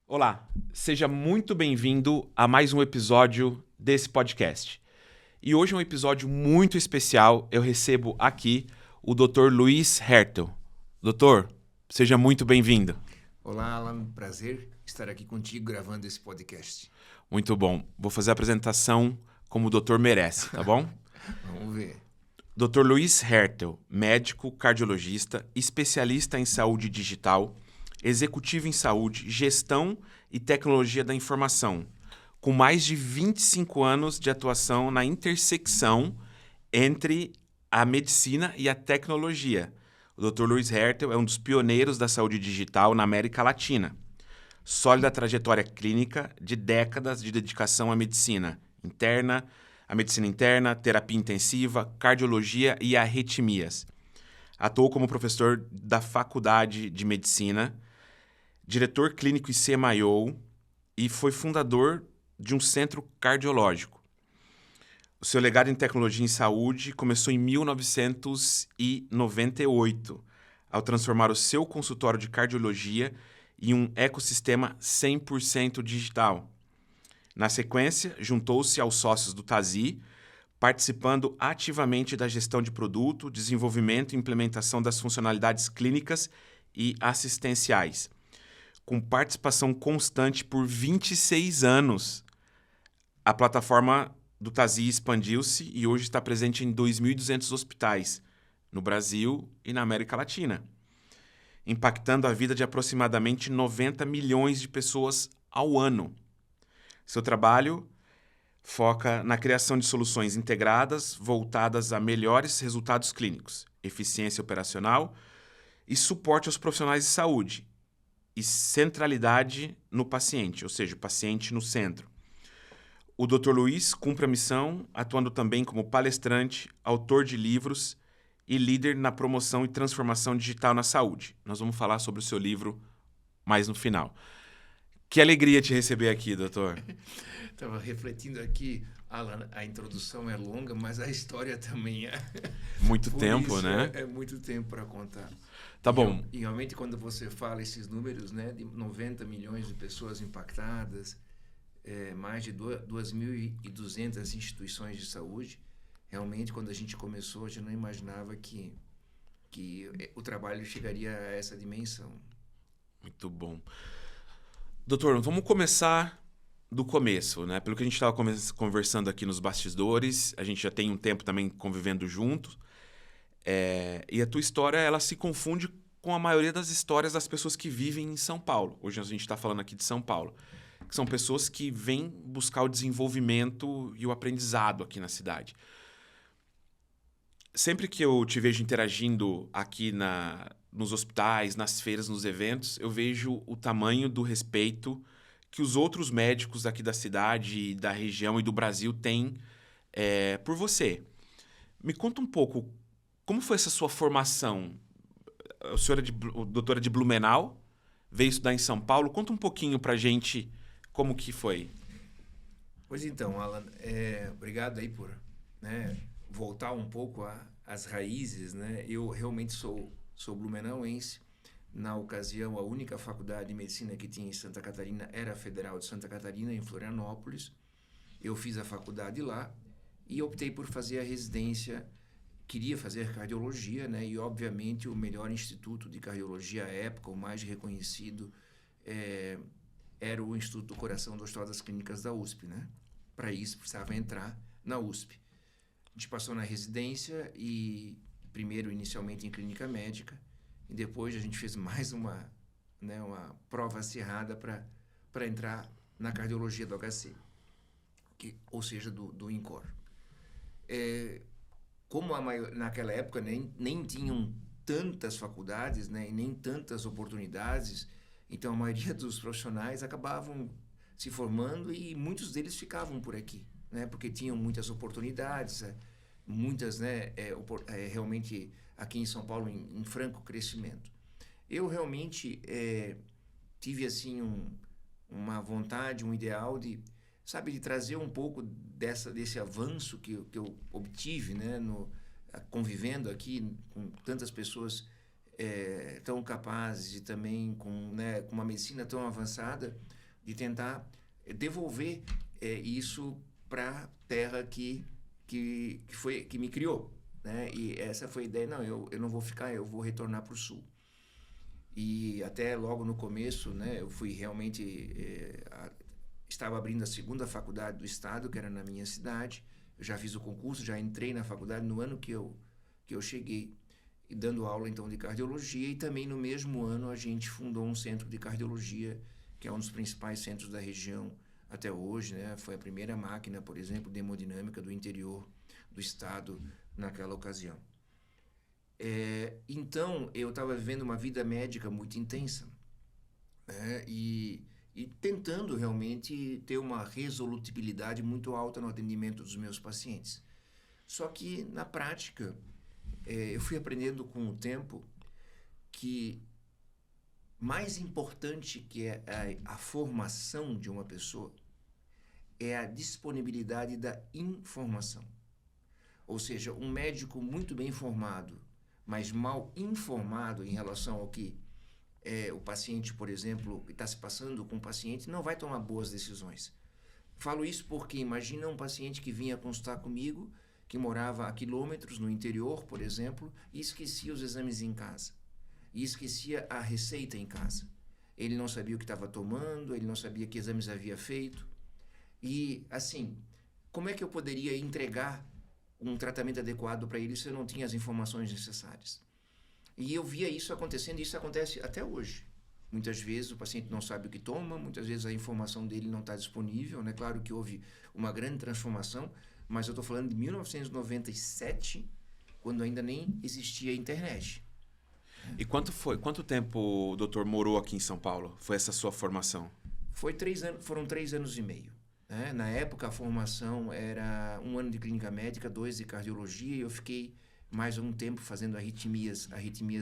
Olá, seja muito bem-vindo a mais um episódio desse podcast. E hoje é um episódio muito especial. Eu recebo aqui o Dr. Luiz Hertel. Doutor, seja muito bem-vindo. Olá, Alan. Prazer estar aqui contigo gravando esse podcast. Muito bom. Vou fazer a apresentação como o doutor merece, tá bom? Vamos ver. Dr. Luiz Hertel, médico, cardiologista, especialista em saúde digital, executivo em saúde, gestão e tecnologia da informação, com mais de 25 anos de atuação na intersecção entre a medicina e a tecnologia. O Dr. Luiz Hertel é um dos pioneiros da saúde digital na América Latina. Sólida trajetória clínica de décadas de dedicação à medicina interna, terapia intensiva, cardiologia e arritmias. Atuou como professor da Faculdade de Medicina, diretor clínico e CMIO e foi fundador de um centro cardiológico. O seu legado em tecnologia em saúde começou em 1998, ao transformar o seu consultório de cardiologia em um ecossistema 100% digital. Na sequência, juntou-se aos sócios do Tazee, participando ativamente da gestão de produto, desenvolvimento e implementação das funcionalidades clínicas e assistenciais, com participação constante por 26 anos. A plataforma do Tazee expandiu-se e hoje está presente em 2.200 hospitais, no Brasil e na América Latina, impactando a vida de aproximadamente 90 milhões de pessoas ao ano. Seu trabalho foca na criação de soluções integradas voltadas a melhores resultados clínicos, eficiência operacional e suporte aos profissionais de saúde, e centralidade no paciente, ou seja, o paciente no centro. O Dr. Luiz cumpre a missão atuando também como palestrante, autor de livros e líder na promoção e transformação digital na saúde. Nós vamos falar sobre o seu livro mais no final. Que alegria te receber aqui, doutor. Estava refletindo aqui, Alan, a introdução é longa, mas a história também é. Muito Por tempo, isso, né? É muito tempo para contar. Tá bom. E realmente, quando você fala esses números, né, de 90 milhões de pessoas impactadas, mais de 2.200 instituições de saúde, realmente, quando a gente começou, a gente não imaginava que o trabalho chegaria a essa dimensão. Muito bom. Doutor, vamos começar do começo, né? Pelo que a gente estava conversando aqui nos bastidores, a gente já tem um tempo também convivendo juntos, e a tua história, ela se confunde com a maioria das histórias das pessoas que vivem em São Paulo. Hoje a gente está falando aqui de São Paulo, que são pessoas que vêm buscar o desenvolvimento e o aprendizado aqui na cidade. Sempre que eu te vejo interagindo aqui nos hospitais, nas feiras, nos eventos, eu vejo o tamanho do respeito que os outros médicos aqui da cidade, da região e do Brasil têm por você. Me conta um pouco, como foi essa sua formação? A senhora doutora de Blumenau, veio estudar em São Paulo. Conta um pouquinho pra gente como que foi. Pois então, Alan, obrigado aí por, né, voltar um pouco às raízes, né? Eu realmente sou blumenauense. Na ocasião, a única faculdade de medicina que tinha em Santa Catarina era a Federal de Santa Catarina, em Florianópolis. Eu fiz a faculdade lá e optei por fazer a residência. Queria fazer cardiologia, né? E, obviamente, o melhor instituto de cardiologia à época, o mais reconhecido, era o Instituto do Coração do Hospital das Clínicas da USP, né? Para isso, precisava entrar na USP. A gente passou na residência e, primeiro, inicialmente em clínica médica, e depois a gente fez mais uma prova acirrada para entrar na cardiologia do HC, ou seja, do INCOR. Como naquela época nem tinham tantas faculdades, né, e nem tantas oportunidades, então a maioria dos profissionais acabavam se formando e muitos deles ficavam por aqui, né, porque tinham muitas oportunidades, muitas, né, realmente aqui em São Paulo em franco crescimento. Eu realmente tive assim uma vontade, um ideal de trazer um pouco desse avanço que eu obtive, né, convivendo aqui com tantas pessoas tão capazes e também com uma medicina tão avançada, de tentar devolver isso para a terra que me criou, né? E essa foi a ideia. Não, eu não vou ficar, eu vou retornar para o sul. E até logo no começo, né, eu fui realmente estava abrindo a segunda faculdade do estado, que era na minha cidade. Eu já fiz o concurso, já entrei na faculdade no ano que eu cheguei, e dando aula então de cardiologia, e também no mesmo ano a gente fundou um centro de cardiologia, que é um dos principais centros da região até hoje, né? Foi a primeira máquina, por exemplo, de hemodinâmica do interior do estado naquela ocasião. Então, eu estava vivendo uma vida médica muito intensa, né? E tentando realmente ter uma resolutibilidade muito alta no atendimento dos meus pacientes. Só que, na prática, eu fui aprendendo com o tempo que mais importante que é a formação de uma pessoa é a disponibilidade da informação. Ou seja, um médico muito bem formado, mas mal informado em relação ao que o paciente, por exemplo, está se passando com o paciente, não vai tomar boas decisões. Falo isso porque imagina um paciente que vinha consultar comigo, que morava a quilômetros no interior, por exemplo, e esquecia os exames em casa. E esquecia a receita em casa. Ele não sabia o que estava tomando, ele não sabia que exames havia feito. E, assim, como é que eu poderia entregar um tratamento adequado para ele se eu não tinha as informações necessárias? E eu via isso acontecendo, e isso acontece até hoje. Muitas vezes o paciente não sabe o que toma, muitas vezes a informação dele não está disponível, né? Claro que houve uma grande transformação, mas eu estou falando de 1997, quando ainda nem existia a internet. E quanto tempo o doutor morou aqui em São Paulo? Foi essa sua formação? Foram 3 anos e meio. Né? Na época, a formação era 1 ano de clínica médica, 2 de cardiologia, e eu fiquei mais um tempo fazendo arritmias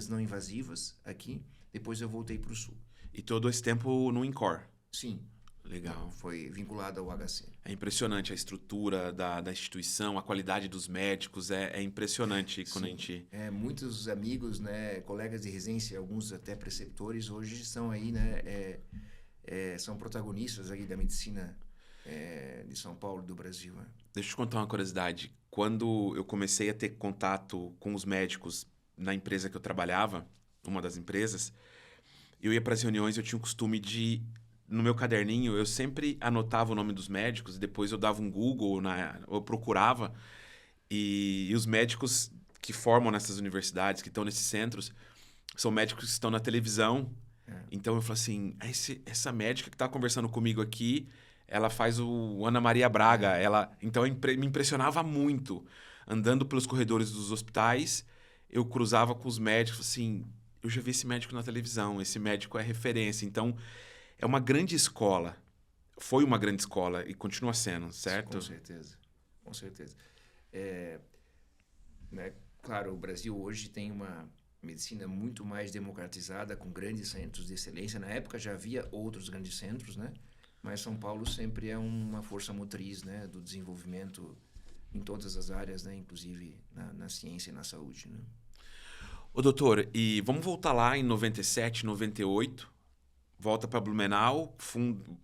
não invasivas aqui. Depois eu voltei para o sul. E todo esse tempo no INCOR? Sim. Legal. Foi vinculado ao HC. É impressionante a estrutura da instituição, a qualidade dos médicos, é impressionante quando a gente... Muitos amigos, né, colegas de residência, alguns até preceptores, hoje são aí, né, são protagonistas aí da medicina de São Paulo, do Brasil. Né? Deixa eu te contar uma curiosidade. Quando eu comecei a ter contato com os médicos na empresa que eu trabalhava, uma das empresas, eu ia para as reuniões, eu tinha o costume de... No meu caderninho, eu sempre anotava o nome dos médicos, depois eu dava um Google, eu procurava, e os médicos que formam nessas universidades, que estão nesses centros, são médicos que estão na televisão. Então eu falo assim, essa médica que está conversando comigo aqui, ela faz o Ana Maria Braga. Então me impressionava muito. Andando pelos corredores dos hospitais, eu cruzava com os médicos, assim, eu já vi esse médico na televisão, esse médico é referência. Então... É uma grande escola. Foi uma grande escola e continua sendo, certo? Com certeza. Com certeza. Né? Claro, o Brasil hoje tem uma medicina muito mais democratizada, com grandes centros de excelência. Na época já havia outros grandes centros, né? Mas São Paulo sempre é uma força motriz, né, do desenvolvimento em todas as áreas, né, inclusive na ciência e na saúde. Né? Ô, doutor, e vamos voltar lá em 97, 98... Volta para Blumenau,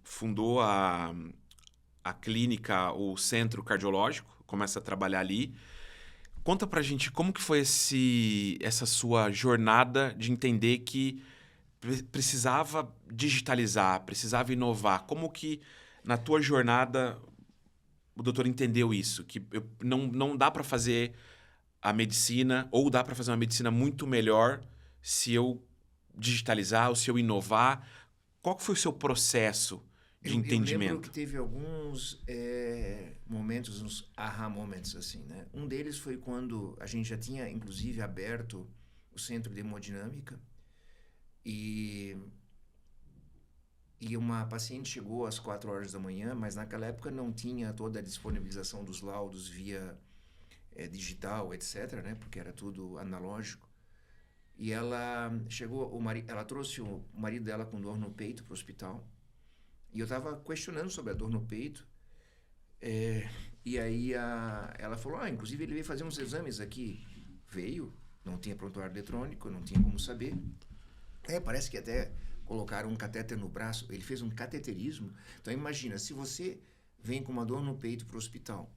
fundou a clínica, o centro cardiológico, começa a trabalhar ali. Conta pra gente como que foi essa sua jornada de entender que precisava digitalizar, precisava inovar. Como que na tua jornada o doutor entendeu isso? Que não dá para fazer a medicina, ou dá para fazer uma medicina muito melhor se eu digitalizar ou se eu inovar. Qual foi o seu processo de entendimento? Eu lembro que teve alguns momentos, uns aha moments, assim, né? Um deles foi quando a gente já tinha, inclusive, aberto o centro de hemodinâmica e uma paciente chegou às 4 horas da manhã, mas naquela época não tinha toda a disponibilização dos laudos via digital, etc., né? Porque era tudo analógico. E ela chegou, ela trouxe o marido dela com dor no peito para o hospital. E eu estava questionando sobre a dor no peito. E aí ela falou, inclusive ele veio fazer uns exames aqui. Veio, não tinha prontuário eletrônico, não tinha como saber. Parece que até colocaram um catéter no braço, ele fez um cateterismo. Então imagina, se você vem com uma dor no peito para o hospital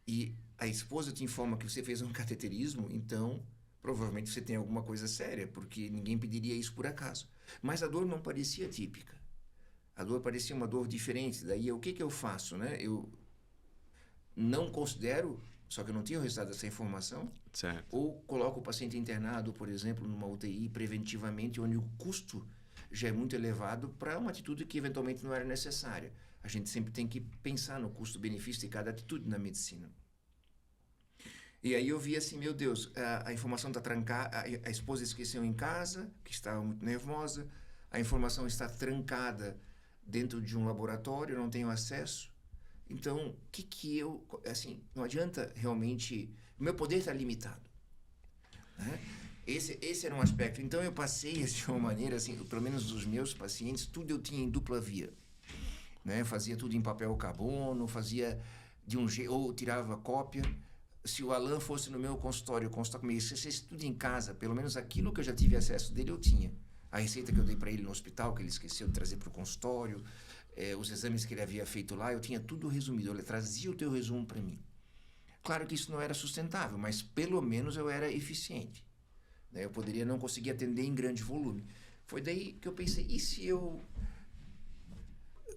e a esposa te informa que você fez um cateterismo, então provavelmente você tem alguma coisa séria, porque ninguém pediria isso por acaso. Mas a dor não parecia típica. A dor parecia uma dor diferente. Daí o que eu faço, né? Eu não considero, só que eu não tinha o resultado dessa informação, Certo. ou coloco o paciente internado, por exemplo, numa UTI preventivamente, onde o custo já é muito elevado para uma atitude que eventualmente não era necessária. A gente sempre tem que pensar no custo-benefício de cada atitude na medicina. E aí eu vi assim, meu Deus, a informação está trancada, a esposa esqueceu em casa, que estava muito nervosa, a informação está trancada dentro de um laboratório, eu não tenho acesso. Então, o que eu... Assim, não adianta realmente... O meu poder está limitado, né? Esse era um aspecto. Então, eu passei de uma maneira, assim, pelo menos dos meus pacientes, tudo eu tinha em dupla via, né? Fazia tudo em papel carbono, fazia de um jeito, ou tirava cópia. Se o Alan fosse no meu consultório consultar comigo, se você estuda em casa, pelo menos aquilo que eu já tive acesso dele, eu tinha. A receita que eu dei para ele no hospital, que ele esqueceu de trazer para o consultório, os exames que ele havia feito lá, eu tinha tudo resumido. Ele trazia o teu resumo para mim. Claro que isso não era sustentável, mas pelo menos eu era eficiente, né? Eu poderia não conseguir atender em grande volume. Foi daí que eu pensei, e se eu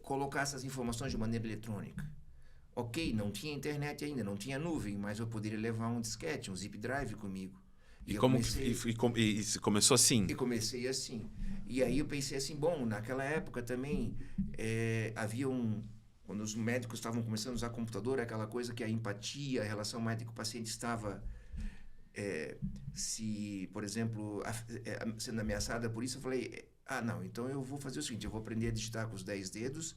colocar essas informações de maneira eletrônica? Ok, não tinha internet ainda, não tinha nuvem, mas eu poderia levar um disquete, um zip drive comigo. E isso começou assim? E comecei assim. E aí eu pensei assim, bom, naquela época também havia quando os médicos estavam começando a usar computador, aquela coisa que a empatia, a relação médico-paciente estava, se, por exemplo, sendo ameaçada por isso, eu falei, não, então eu vou fazer o seguinte, eu vou aprender a digitar com os 10 dedos,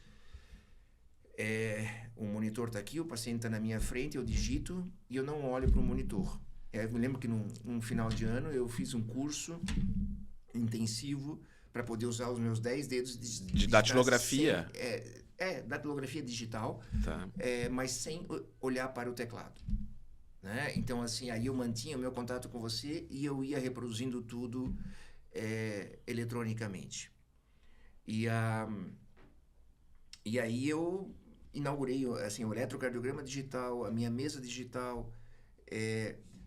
o monitor está aqui, o paciente está na minha frente, eu digito e eu não olho para o monitor. Eu me lembro que num final de ano eu fiz um curso intensivo para poder usar os meus 10 dedos de datilografia? Datilografia digital, tá. mas sem olhar para o teclado, né? Então, assim, aí eu mantinha o meu contato com você e eu ia reproduzindo tudo eletronicamente. E aí eu inaugurei assim, o eletrocardiograma digital, a minha mesa digital,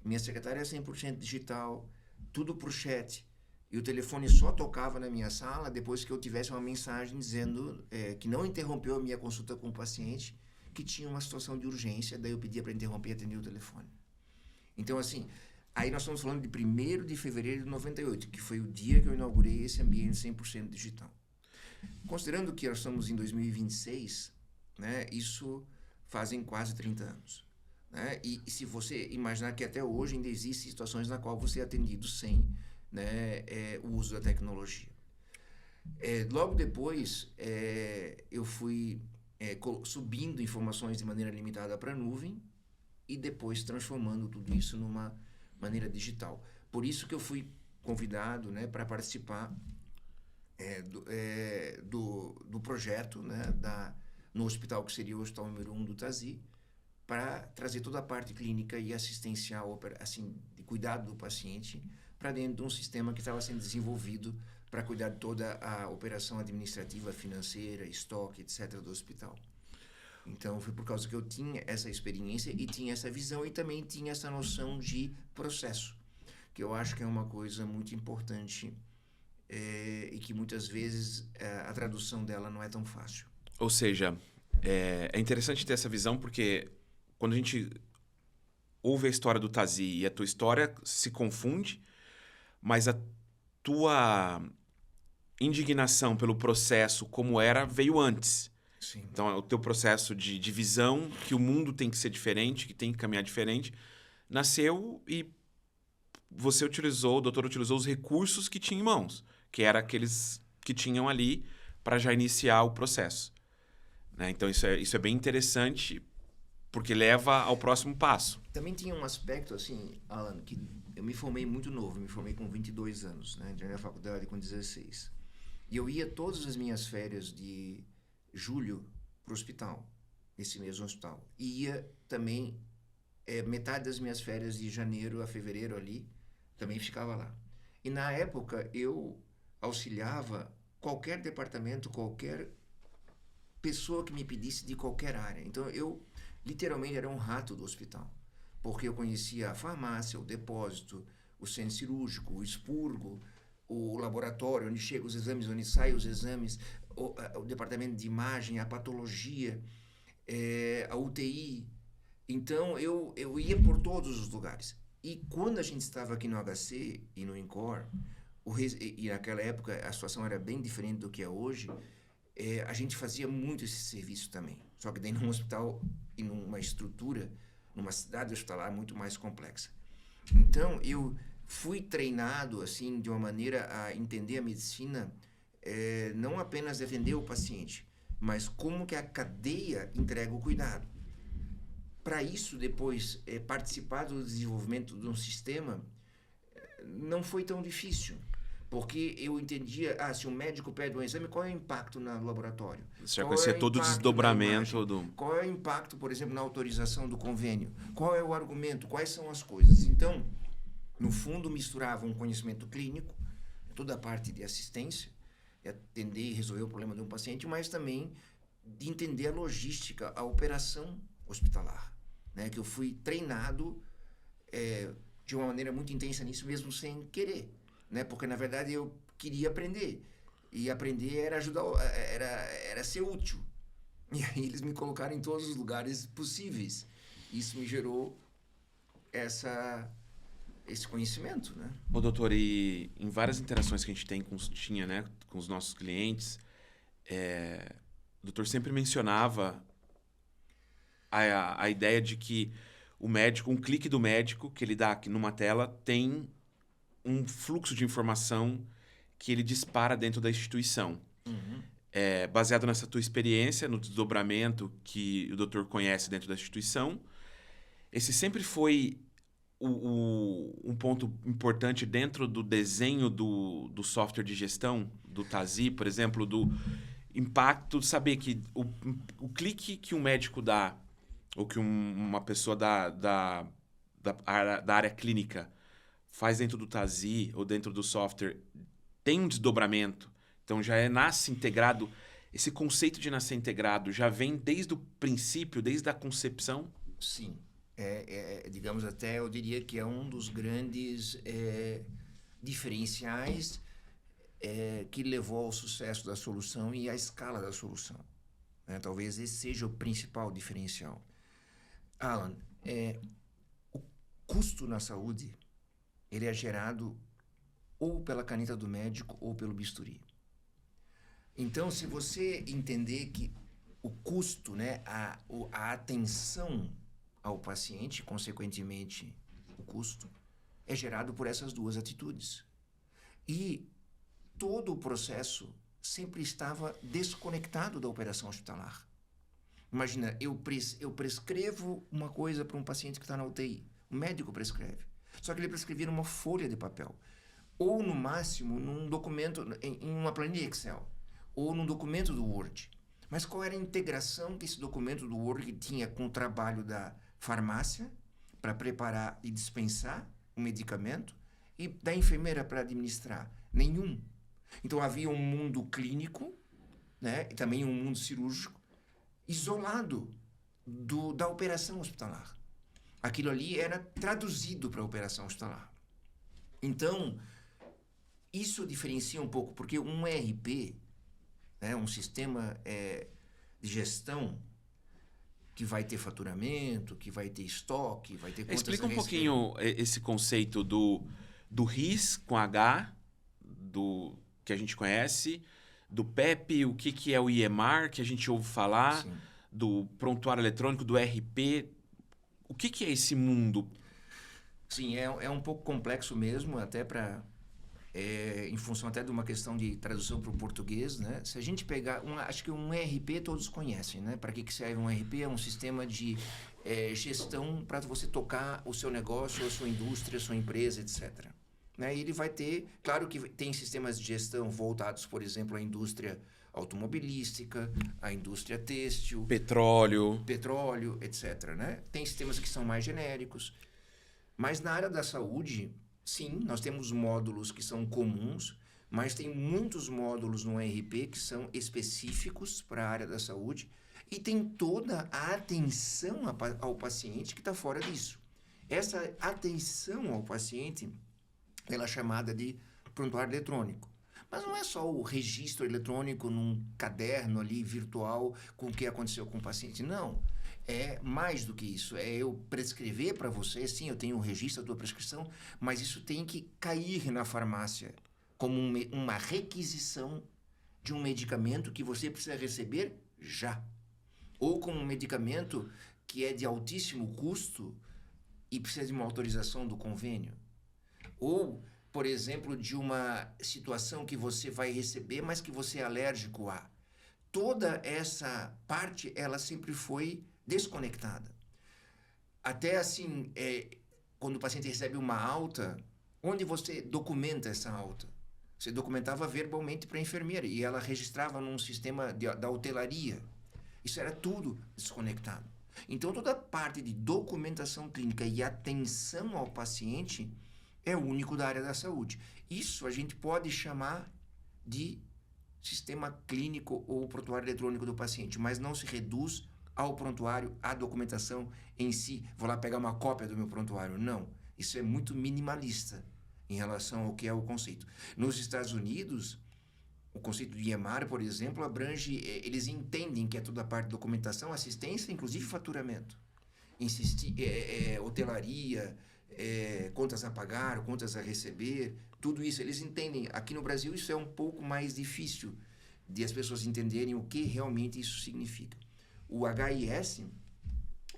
minha secretária é 100% digital, tudo por chat. E o telefone só tocava na minha sala depois que eu tivesse uma mensagem dizendo que não interrompeu a minha consulta com o paciente, que tinha uma situação de urgência, daí eu pedia para interromper e atender o telefone. Então, assim, aí nós estamos falando de 1º de fevereiro de 98, que foi o dia que eu inaugurei esse ambiente 100% digital. Considerando que nós estamos em 2026, né, isso fazem quase 30 anos. Né? E se você imaginar que até hoje ainda existem situações na qual você é atendido sem, né, o uso da tecnologia. Logo depois, eu fui subindo informações de maneira limitada para a nuvem e depois transformando tudo isso numa maneira digital. Por isso que eu fui convidado, né, para participar do projeto, né, no hospital que seria o hospital número 1 do TASI, para trazer toda a parte clínica e assistencial, assim, de cuidado do paciente, para dentro de um sistema que estava sendo desenvolvido para cuidar de toda a operação administrativa, financeira, estoque, etc. do hospital. Então, foi por causa que eu tinha essa experiência e tinha essa visão e também tinha essa noção de processo, que eu acho que é uma coisa muito importante e que muitas vezes a tradução dela não é tão fácil. Ou seja, é interessante ter essa visão porque quando a gente ouve a história do TASI e a tua história se confunde, mas a tua indignação pelo processo como era veio antes. Sim. Então, é o teu processo de visão, que o mundo tem que ser diferente, que tem que caminhar diferente, nasceu e o doutor utilizou os recursos que tinha em mãos, que eram aqueles que tinham ali para já iniciar o processo. Né? Então, isso é bem interessante, porque leva ao próximo passo. Também tinha um aspecto, assim, Alan, que eu me formei muito novo, me formei com 22 anos, né? Entrei na faculdade com 16. E eu ia todas as minhas férias de julho para o hospital, nesse mesmo hospital. E ia também, metade das minhas férias de janeiro a fevereiro ali, também ficava lá. E na época eu auxiliava qualquer departamento, qualquer pessoa que me pedisse de qualquer área. Então, eu literalmente era um rato do hospital, porque eu conhecia a farmácia, o depósito, o centro cirúrgico, o expurgo, o laboratório, onde chegam os exames, onde saem os exames, o departamento de imagem, a patologia, a UTI. Então, eu ia por todos os lugares. E quando a gente estava aqui no HC e no INCOR, e naquela época a situação era bem diferente do que é hoje, a gente fazia muito esse serviço também. Só que dentro de um hospital e numa estrutura, numa cidade hospitalar muito mais complexa. Então, eu fui treinado assim de uma maneira a entender a medicina, não apenas defender o paciente, mas como que a cadeia entrega o cuidado. Para isso, depois, participar do desenvolvimento de um sistema não foi tão difícil, porque eu entendia, se um médico pede um exame, qual é o impacto no laboratório? Você já conhecia todo o desdobramento do... Qual é o impacto, por exemplo, na autorização do convênio? Qual é o argumento? Quais são as coisas? Então, no fundo, misturava um conhecimento clínico, toda a parte de assistência, atender e resolver o problema de um paciente, mas também de entender a logística, a operação hospitalar, né? Que eu fui treinado de uma maneira muito intensa nisso, mesmo sem querer, né? Porque, na verdade, eu queria aprender. E aprender era ajudar, era ser útil. E aí eles me colocaram em todos os lugares possíveis. Isso me gerou esse conhecimento, né? Ô, doutor, e em várias interações que a gente tinha, né, com os nossos clientes, o doutor sempre mencionava a ideia de que o médico, um clique do médico que ele dá aqui numa tela, tem um fluxo de informação que ele dispara dentro da instituição. Uhum. Baseado nessa tua experiência, no desdobramento que o doutor conhece dentro da instituição, esse sempre foi um ponto importante dentro do desenho do software de gestão, do TASI, por exemplo, do impacto de saber que o clique que um médico dá, ou que uma pessoa da área clínica faz dentro do TASI ou dentro do software, tem um desdobramento. Então, já nasce integrado. Esse conceito de nascer integrado já vem desde o princípio, desde a concepção? Sim. Digamos até, eu diria que é um dos grandes diferenciais que levou ao sucesso da solução e à escala da solução. Talvez esse seja o principal diferencial. Alan, o custo na saúde, ele é gerado ou pela caneta do médico ou pelo bisturi. Então, se você entender que o custo, né, a atenção ao paciente, consequentemente o custo, é gerado por essas duas atitudes. E todo o processo sempre estava desconectado da operação hospitalar. Imagina, eu prescrevo uma coisa para um paciente que está na UTI. O médico prescreve. Só que ele prescrevia numa folha de papel. Ou, no máximo, num documento, em uma planilha Excel. Ou num documento do Word. Mas qual era a integração que esse documento do Word tinha com o trabalho da farmácia para preparar e dispensar o medicamento e da enfermeira para administrar? Nenhum. Então havia um mundo clínico, né, e também um mundo cirúrgico isolado da operação hospitalar. Aquilo ali era traduzido para a operação hospitalar. Então, isso diferencia um pouco, porque um ERP, né, um sistema de gestão, que vai ter faturamento, que vai ter estoque, vai ter contas... Explica um pouquinho esse conceito do RIS com H, que a gente conhece, do PEP, o que é o IEMAR, que a gente ouve falar, sim, do prontuário eletrônico, do RP. O que é esse mundo? Sim, é um pouco complexo mesmo, até para... em função até de uma questão de tradução para o português, né? Se a gente pegar... acho que um ERP todos conhecem, né? Para que serve um ERP? É um sistema de gestão para você tocar o seu negócio, a sua indústria, a sua empresa, etc. Né? E ele vai ter... Claro que tem sistemas de gestão voltados, por exemplo, à indústria automobilística, à indústria têxtil... Petróleo, etc. Né? Tem sistemas que são mais genéricos. Mas na área da saúde... Sim, nós temos módulos que são comuns, mas tem muitos módulos no ERP que são específicos para a área da saúde e tem toda a atenção ao paciente que está fora disso. Essa atenção ao paciente, ela é chamada de prontuário eletrônico. Mas não é só o registro eletrônico num caderno ali virtual com o que aconteceu com o paciente. Não. É mais do que isso. É eu prescrever para você, sim, eu tenho o registro da tua prescrição, mas isso tem que cair na farmácia como uma requisição de um medicamento que você precisa receber já. Ou como um medicamento que é de altíssimo custo e precisa de uma autorização do convênio. Ou, por exemplo, de uma situação que você vai receber, mas que você é alérgico a. Toda essa parte, ela sempre foi desconectada. Até assim, quando o paciente recebe uma alta, onde você documenta essa alta? Você documentava verbalmente para a enfermeira e ela registrava num sistema da hotelaria. Isso era tudo desconectado. Então, toda a parte de documentação clínica e atenção ao paciente é único da área da saúde. Isso a gente pode chamar de sistema clínico ou prontuário eletrônico do paciente, mas não se reduz ao prontuário, à documentação em si. Vou lá pegar uma cópia do meu prontuário. Não. Isso é muito minimalista em relação ao que é o conceito. Nos Estados Unidos, o conceito de EMR, por exemplo, abrange, eles entendem que é toda a parte de documentação, assistência, inclusive faturamento. Hotelaria, contas a pagar, contas a receber, tudo isso eles entendem. Aqui no Brasil isso é um pouco mais difícil de as pessoas entenderem o que realmente isso significa. O HIS,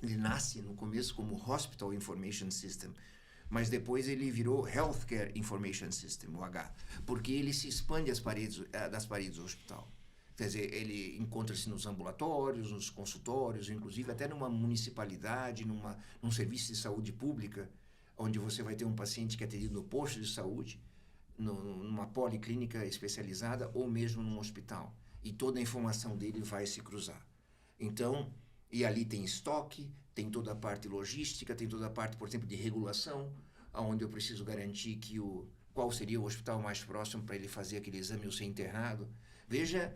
ele nasce no começo como Hospital Information System, mas depois ele virou Healthcare Information System, o H, porque ele se expande das paredes do hospital. Quer dizer, ele encontra-se nos ambulatórios, nos consultórios, inclusive até numa municipalidade, num serviço de saúde pública, onde você vai ter um paciente que é atendido no posto de saúde, numa policlínica especializada ou mesmo num hospital. E toda a informação dele vai se cruzar. Então, e ali tem estoque, tem toda a parte logística, tem toda a parte, por exemplo, de regulação, onde eu preciso garantir qual seria o hospital mais próximo para ele fazer aquele exame ou ser internado. Veja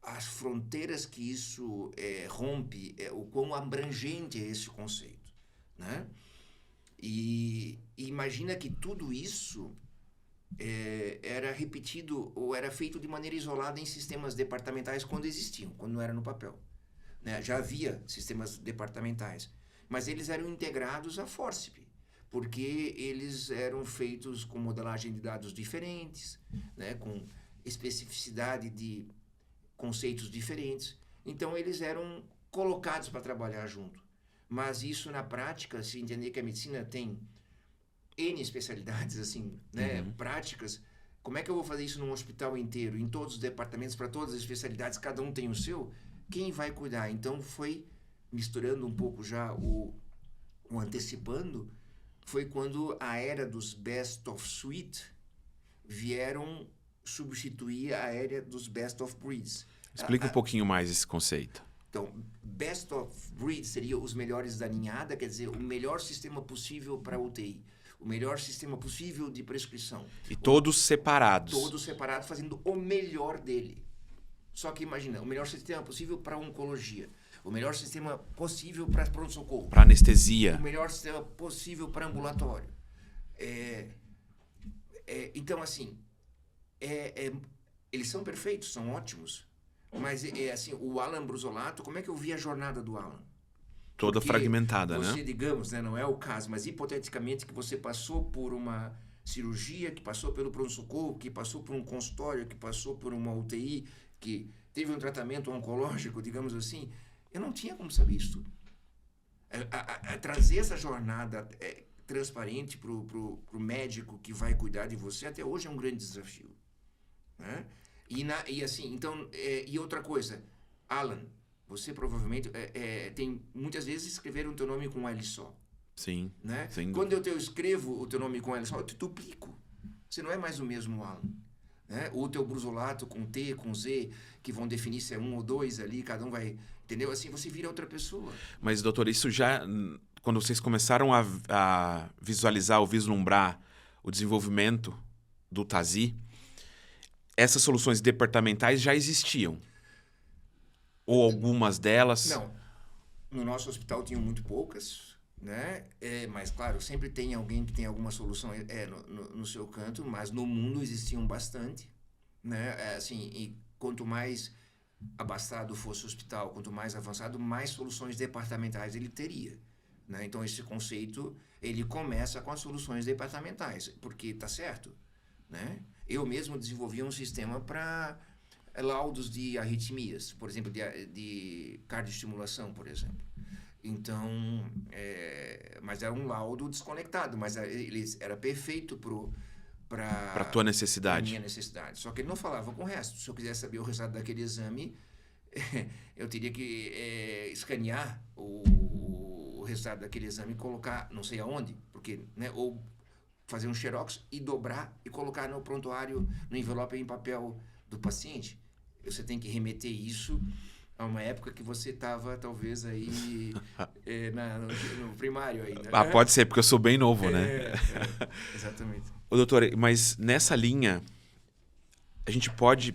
as fronteiras que isso rompe, o quão abrangente é esse conceito, né? E imagina que tudo isso era repetido ou era feito de maneira isolada em sistemas departamentais quando existiam, quando não era no papel. Né? Já havia sistemas departamentais, mas eles eram integrados à FORCIP, porque eles eram feitos com modelagem de dados diferentes, né? Com especificidade de conceitos diferentes. Então, eles eram colocados para trabalhar junto. Mas isso, na prática, se entender que a medicina tem N especialidades, assim, né? Práticas, como é que eu vou fazer isso num hospital inteiro, em todos os departamentos, para todas as especialidades, cada um tem o seu? Quem vai cuidar? Então, foi misturando um pouco já o antecipando, foi quando a era dos best of suite vieram substituir a era dos best of breeds. Explica um pouquinho mais esse conceito. Então, best of breed seria os melhores da ninhada, quer dizer, o melhor sistema possível para UTI, o melhor sistema possível de prescrição. E todos separados. Todos separados, fazendo o melhor dele. Só que imagina, o melhor sistema possível para oncologia, o melhor sistema possível para pronto-socorro, para anestesia, o melhor sistema possível para ambulatório. Então, assim, eles são perfeitos, são ótimos, mas assim, o Alan Brusolato, como é que eu vi a jornada do Alan? Toda Porque fragmentada, você, né? digamos, né, não é o caso, mas hipoteticamente que você passou por uma cirurgia, que passou pelo pronto-socorro, que passou por um consultório, que passou por uma UTI, que teve um tratamento oncológico, digamos assim, eu não tinha como saber isso tudo. Trazer essa jornada transparente para o médico que vai cuidar de você, até hoje é um grande desafio. Né? E assim, então, e outra coisa, Alan, você provavelmente tem muitas vezes escreveram o teu nome com um L só. Sim. Né? Sem Quando eu escrevo o teu nome com L só, eu te duplico. Você não é mais o mesmo Alan. Né? Ou o teu Brusolato com T, com Z, que vão definir se é um ou dois ali, cada um vai... Entendeu? Assim você vira outra pessoa. Mas, doutor, isso já... Quando vocês começaram a visualizar ou vislumbrar o desenvolvimento do Tazí, essas soluções departamentais já existiam? Ou algumas delas? Não. No nosso hospital tinham muito poucas, né? Mas, claro, sempre tem alguém que tem alguma solução no seu canto, mas no mundo existiam bastante, né? Assim, e quanto mais abastado fosse o hospital, quanto mais avançado, mais soluções departamentais ele teria, né? Então, esse conceito, ele começa com as soluções departamentais, porque tá certo, né? Eu mesmo desenvolvi um sistema para laudos de arritmias, por exemplo, de cardioestimulação, por exemplo. Então, mas era um laudo desconectado, mas ele era perfeito para a tua necessidade. minha necessidade. Só que ele não falava com o resto. Se eu quisesse saber o resultado daquele exame, eu teria que escanear o resultado daquele exame e colocar não sei aonde, porque, né, ou fazer um xerox e dobrar e colocar no prontuário, no envelope em papel do paciente. Você tem que remeter isso a uma época que você estava, talvez, aí no primário ainda. Ah, pode ser, porque eu sou bem novo, né? Exatamente. Ô, doutor, mas nessa linha, a gente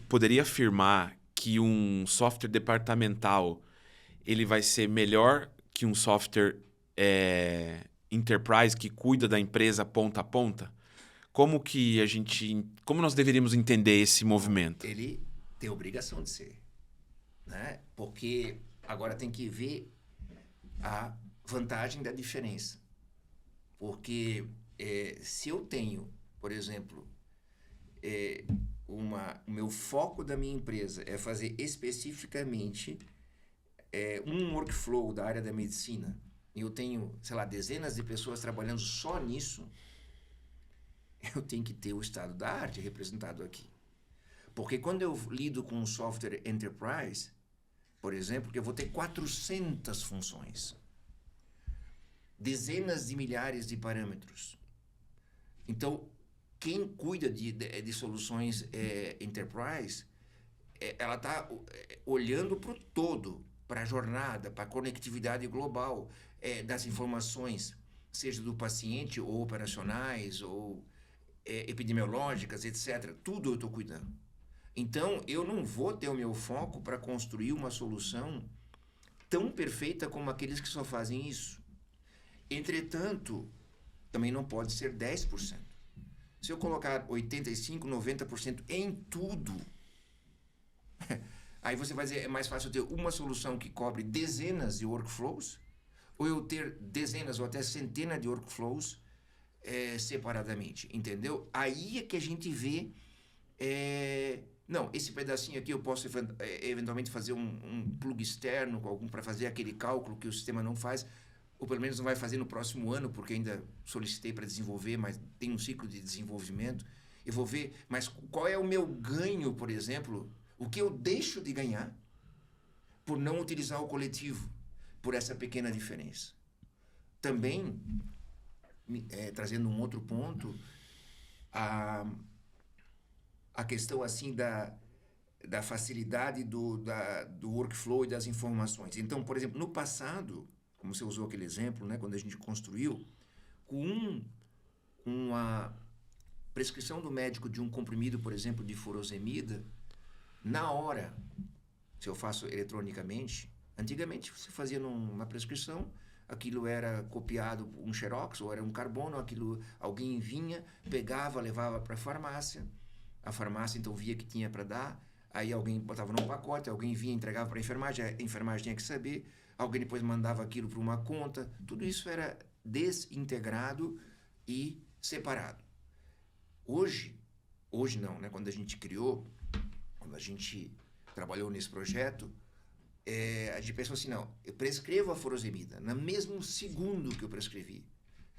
poderia afirmar que um software departamental ele vai ser melhor que um software enterprise que cuida da empresa ponta a ponta? Como nós deveríamos entender esse movimento? Ele tem obrigação de ser, né? Porque agora tem que ver a vantagem da diferença. Porque se eu tenho, por exemplo, o meu foco da minha empresa é fazer especificamente um workflow da área da medicina, e eu tenho, sei lá, dezenas de pessoas trabalhando só nisso, eu tenho que ter o estado da arte representado aqui. Porque quando eu lido com um software enterprise, por exemplo, que eu vou ter 400 funções, dezenas de milhares de parâmetros. Então, quem cuida de soluções enterprise, ela está olhando para o todo, para a jornada, para a conectividade global das informações, seja do paciente, ou operacionais, ou epidemiológicas, etc. Tudo eu estou cuidando. Então, eu não vou ter o meu foco para construir uma solução tão perfeita como aqueles que só fazem isso. Entretanto, também não pode ser 10%. Se eu colocar 85%, 90% em tudo, aí você vai dizer, é mais fácil ter uma solução que cobre dezenas de workflows, ou eu ter dezenas ou até centenas de workflows separadamente, entendeu? Aí é que a gente vê... Não, esse pedacinho aqui eu posso eventualmente fazer um plug externo para fazer aquele cálculo que o sistema não faz, ou pelo menos não vai fazer no próximo ano, porque ainda solicitei para desenvolver, mas tem um ciclo de desenvolvimento. Eu vou ver, mas qual é o meu ganho, por exemplo, o que eu deixo de ganhar por não utilizar o coletivo, por essa pequena diferença. Também, trazendo um outro ponto, a questão assim da facilidade do workflow e das informações. Então, por exemplo, no passado, como você usou aquele exemplo, né, quando a gente construiu, com uma prescrição do médico de um comprimido, por exemplo, de furosemida, na hora, se eu faço eletronicamente, antigamente você fazia numa prescrição, aquilo era copiado um xerox ou era um carbono, alguém vinha, pegava, levava para a farmácia então via que tinha para dar, aí alguém botava num pacote, alguém vinha, entregava para a enfermagem tinha que saber, alguém depois mandava aquilo para uma conta, tudo isso era desintegrado e separado. Hoje não, né? Quando a gente trabalhou nesse projeto, a gente pensou assim, não, eu prescrevo a furosemida, no mesmo segundo que eu prescrevi,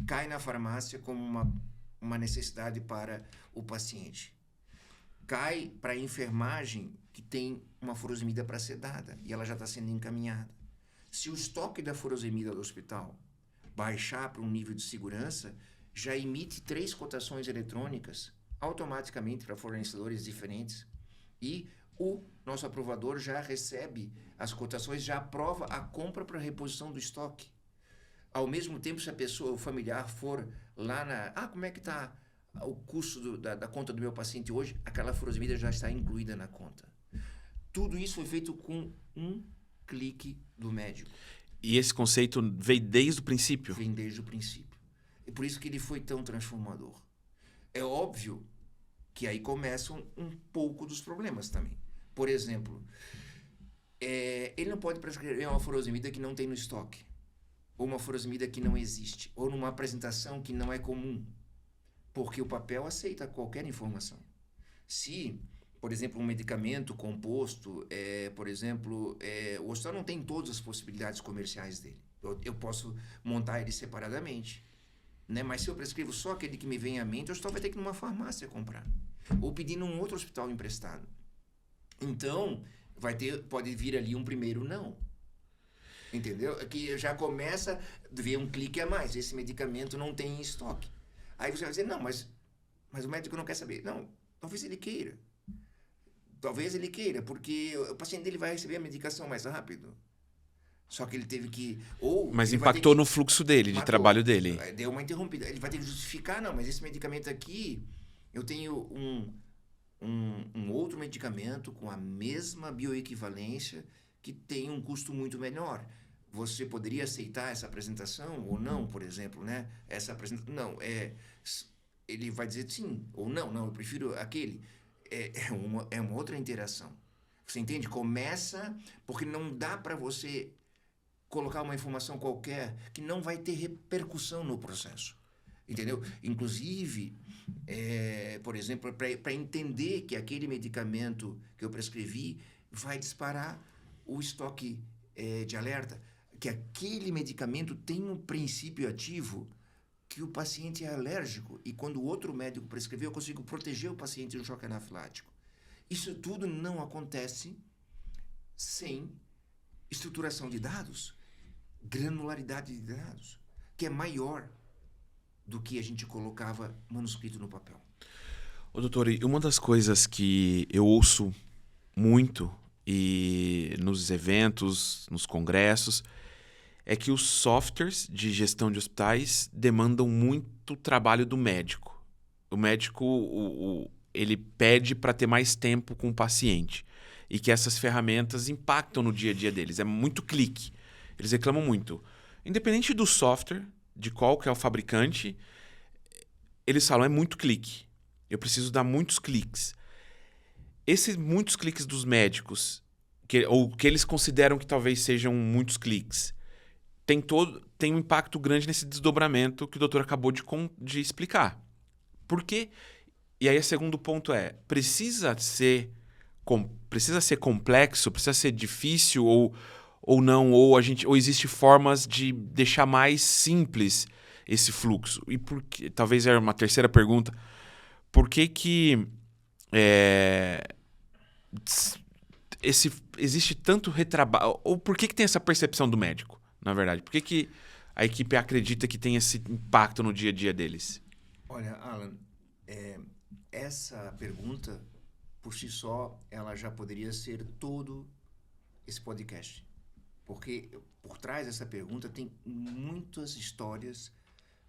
cai na farmácia como uma necessidade para o paciente. Cai para a enfermagem que tem uma furosemida para ser dada e ela já está sendo encaminhada. Se o estoque da furosemida do hospital baixar para um nível de segurança, já emite 3 cotações eletrônicas automaticamente para fornecedores diferentes e o nosso aprovador já recebe as cotações, já aprova a compra para reposição do estoque. Ao mesmo tempo, se a pessoa, o familiar, for lá como é que está o custo da conta do meu paciente hoje, aquela furosemida já está incluída na conta. Tudo isso foi feito com um clique do médico. E esse conceito veio desde o princípio? Vem desde o princípio. E por isso que ele foi tão transformador. É óbvio que aí começam um pouco dos problemas também. Por exemplo, ele não pode prescrever uma furosemida que não tem no estoque, ou uma furosemida que não existe, ou numa apresentação que não é comum, porque o papel aceita qualquer informação. Se, por exemplo, um medicamento composto, por exemplo, o hospital não tem todas as possibilidades comerciais dele. Eu posso montar ele separadamente, né? Mas se eu prescrevo só aquele que me vem à mente, o hospital vai ter que ir numa farmácia comprar, ou pedir num outro hospital emprestado. Então, pode vir ali um primeiro não. Entendeu? Que já começa a ver um clique a mais. Esse medicamento não tem em estoque. Aí você vai dizer, não, mas o médico não quer saber. Não, talvez ele queira. Talvez ele queira, porque o paciente dele vai receber a medicação mais rápido. Só que ele teve que... Mas impactou no fluxo dele, de trabalho dele. Deu uma interrompida. Ele vai ter que justificar, não, mas esse medicamento aqui, eu tenho um outro medicamento com a mesma bioequivalência que tem um custo muito menor. Você poderia aceitar essa apresentação ou não, por exemplo, né? Essa apresentação... Não, ele vai dizer sim ou não. Não, eu prefiro aquele. É uma outra interação. Você entende? Começa... Porque não dá para você colocar uma informação qualquer que não vai ter repercussão no processo. Entendeu? Inclusive, por exemplo, para entender que aquele medicamento que eu prescrevi vai disparar o estoque de alerta, que aquele medicamento tem um princípio ativo que o paciente é alérgico e quando o outro médico prescreveu, eu consigo proteger o paciente de um choque anafilático. Isso tudo não acontece sem estruturação de dados, granularidade de dados, que é maior do que a gente colocava manuscrito no papel. Ô, doutor, e uma das coisas que eu ouço muito e nos eventos, nos congressos, é que os softwares de gestão de hospitais demandam muito trabalho do médico. O médico, ele pede para ter mais tempo com o paciente e que essas ferramentas impactam no dia a dia deles. É muito clique. Eles reclamam muito. Independente do software, de qual que é o fabricante, eles falam, é muito clique. Eu preciso dar muitos cliques. Esses muitos cliques dos médicos, ou que eles consideram que talvez sejam muitos cliques, tem um impacto grande nesse desdobramento que o doutor acabou de explicar. Por quê? E aí o segundo ponto precisa ser complexo, precisa ser difícil ou não, ou existe formas de deixar mais simples esse fluxo. E talvez era uma terceira pergunta, por que existe tanto retrabalho, ou por que tem essa percepção do médico, na verdade? Por que a equipe acredita que tem esse impacto no dia a dia deles? Olha, Alan, essa pergunta, por si só, ela já poderia ser todo esse podcast. Porque por trás dessa pergunta tem muitas histórias,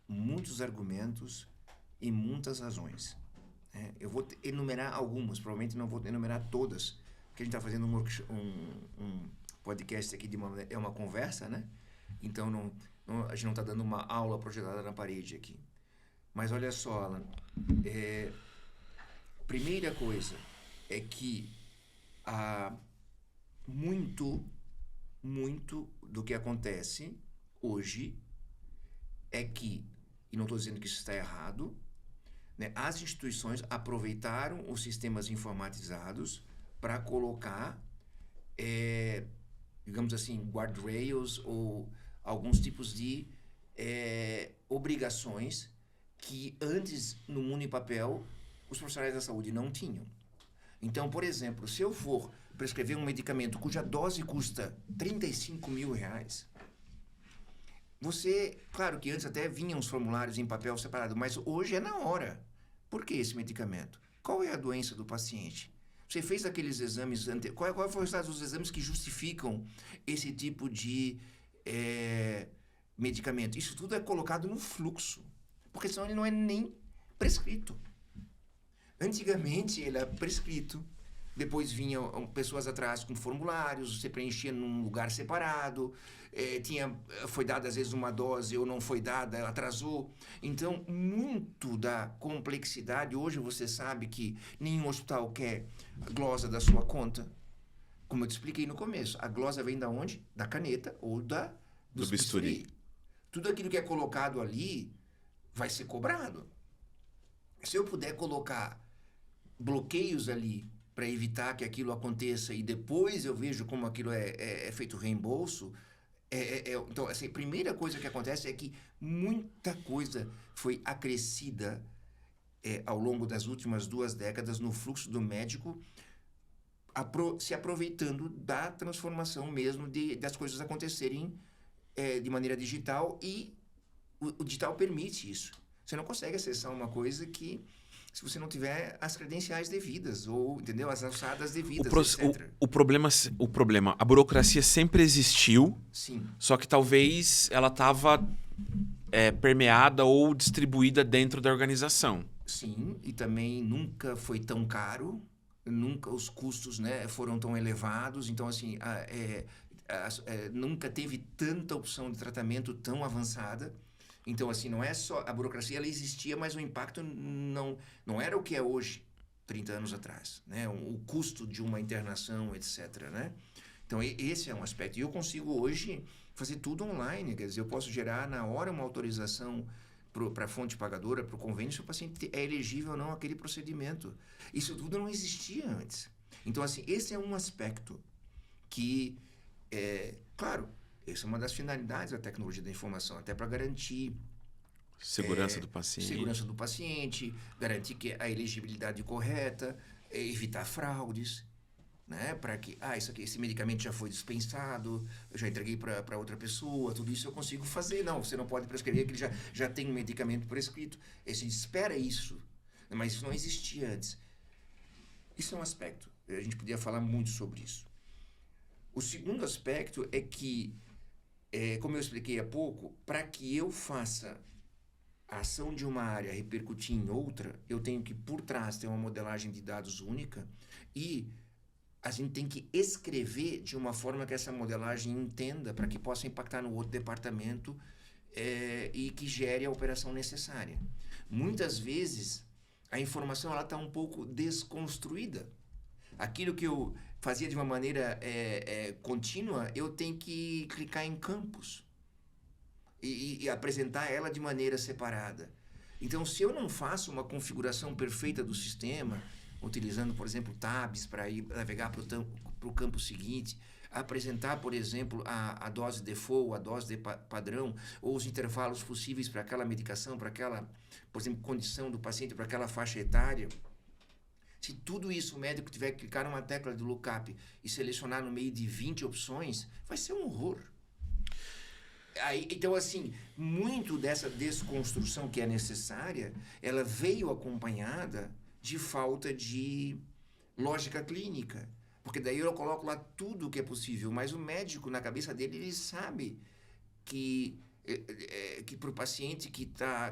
muitos argumentos e muitas razões. Eu vou enumerar algumas, provavelmente não vou enumerar todas, porque a gente está fazendo um podcast aqui, é uma conversa, né? Então a gente não está dando uma aula projetada na parede aqui. Mas olha só, Alan, primeira coisa é que muito do que acontece hoje é que, e não estou dizendo que isso está errado, né, as instituições aproveitaram os sistemas informatizados para colocar, digamos assim, guardrails ou alguns tipos de obrigações que antes, no mundo em papel, os profissionais da saúde não tinham. Então, por exemplo, se eu for prescrever um medicamento cuja dose custa R$35 mil, claro que antes até vinham os formulários em papel separado, mas hoje é na hora. Por que esse medicamento? Qual é a doença do paciente? Você fez aqueles exames qual foi o resultado dos exames que justificam esse tipo de medicamento? Isso tudo é colocado no fluxo, porque senão ele não é nem prescrito. Antigamente, ele era prescrito. Depois vinham pessoas atrás com formulários, você preenchia num lugar separado, foi dada às vezes uma dose ou não foi dada, atrasou. Então, muito da complexidade, hoje você sabe que nenhum hospital quer glosa da sua conta. Como eu te expliquei no começo, a glosa vem da onde? Da caneta ou do bisturi. Tudo aquilo que é colocado ali vai ser cobrado. Se eu puder colocar bloqueios ali para evitar que aquilo aconteça e depois eu vejo como aquilo é feito reembolso, então, assim, a primeira coisa que acontece é que muita coisa foi acrescida ao longo das últimas 2 décadas no fluxo do médico, se aproveitando da transformação mesmo das coisas acontecerem de maneira digital, e o digital permite isso. Você não consegue acessar uma coisa que, se você não tiver as credenciais devidas, ou, entendeu? As alçadas devidas, etc. O problema, a burocracia sempre existiu, Sim. Só que talvez ela estava permeada ou distribuída dentro da organização. Sim, e também nunca foi tão caro, nunca os custos, né, foram tão elevados, então, assim, nunca teve tanta opção de tratamento tão avançada. Então, assim, não é só... A burocracia, ela existia, mas o impacto não era o que é hoje, 30 anos atrás, né? O custo de uma internação, etc., né? Então, esse é um aspecto. E eu consigo hoje fazer tudo online, quer dizer, eu posso gerar na hora uma autorização para a fonte pagadora, para o convênio, se o paciente é elegível ou não àquele procedimento. Isso tudo não existia antes. Então, assim, esse é um aspecto que, claro, essa é uma das finalidades da tecnologia da informação, até para garantir segurança do paciente. Segurança do paciente, garantir que a elegibilidade correta, evitar fraudes, né? Para que, esse medicamento já foi dispensado, eu já entreguei para outra pessoa, tudo isso eu consigo fazer. Não, você não pode prescrever que ele já tem um medicamento prescrito. Você espera isso, mas isso não existia antes. Isso é um aspecto. A gente podia falar muito sobre isso. O segundo aspecto é que, como eu expliquei há pouco, para que eu faça a ação de uma área repercutir em outra, eu tenho que, por trás, ter uma modelagem de dados única, e a gente tem que escrever de uma forma que essa modelagem entenda, para que possa impactar no outro departamento e que gere a operação necessária. Muitas vezes, a informação está um pouco desconstruída. Aquilo que eu fazia de uma maneira contínua, eu tenho que clicar em campos e apresentar ela de maneira separada. Então, se eu não faço uma configuração perfeita do sistema, utilizando, por exemplo, tabs para ir navegar para o campo seguinte, apresentar, por exemplo, a dose default, a dose de padrão, ou os intervalos possíveis para aquela medicação, para aquela, por exemplo, condição do paciente, para aquela faixa etária. Se tudo isso o médico tiver que clicar numa tecla de lookup e selecionar no meio de 20 opções, vai ser um horror. Então, assim, muito dessa desconstrução que é necessária, ela veio acompanhada de falta de lógica clínica. Porque daí eu coloco lá tudo o que é possível, mas o médico, na cabeça dele, ele sabe que para o paciente que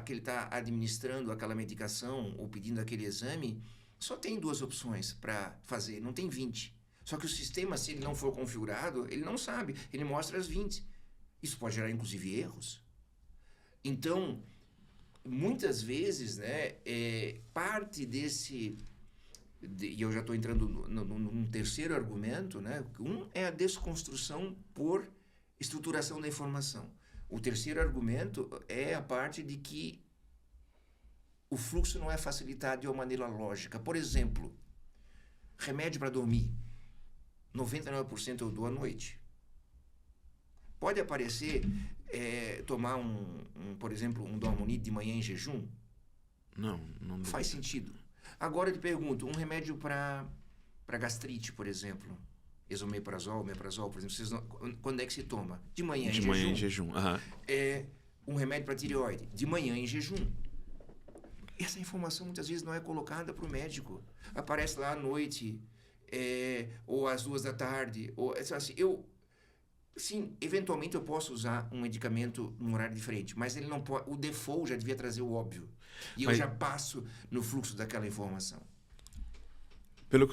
ele está administrando aquela medicação ou pedindo aquele exame, só tem 2 opções para fazer, não tem 20. Só que o sistema, se ele não for configurado, ele não sabe, ele mostra as 20. Isso pode gerar, inclusive, erros. Então, muitas vezes, né, parte desse... E eu já estou entrando num terceiro argumento, né? Um é a desconstrução por estruturação da informação. O terceiro argumento é a parte de que o fluxo não é facilitado de uma maneira lógica. Por exemplo, remédio para dormir. 99% eu dou à noite. Pode aparecer tomar por exemplo, um Dormonide de manhã em jejum? Não faz sentido. Agora eu te pergunto, um remédio para gastrite, por exemplo, esomeprazol, omeprazol, por exemplo, quando é que se toma? De manhã em jejum. De manhã em jejum. Um remédio para tireoide, de manhã em jejum. Essa informação muitas vezes não é colocada para o médico. Aparece lá à noite, ou às 2 da tarde. Ou, assim, Sim, eventualmente eu posso usar um medicamento num horário diferente, mas ele não pode, o default já devia trazer o óbvio. E eu Mas já passo no fluxo daquela informação. pelo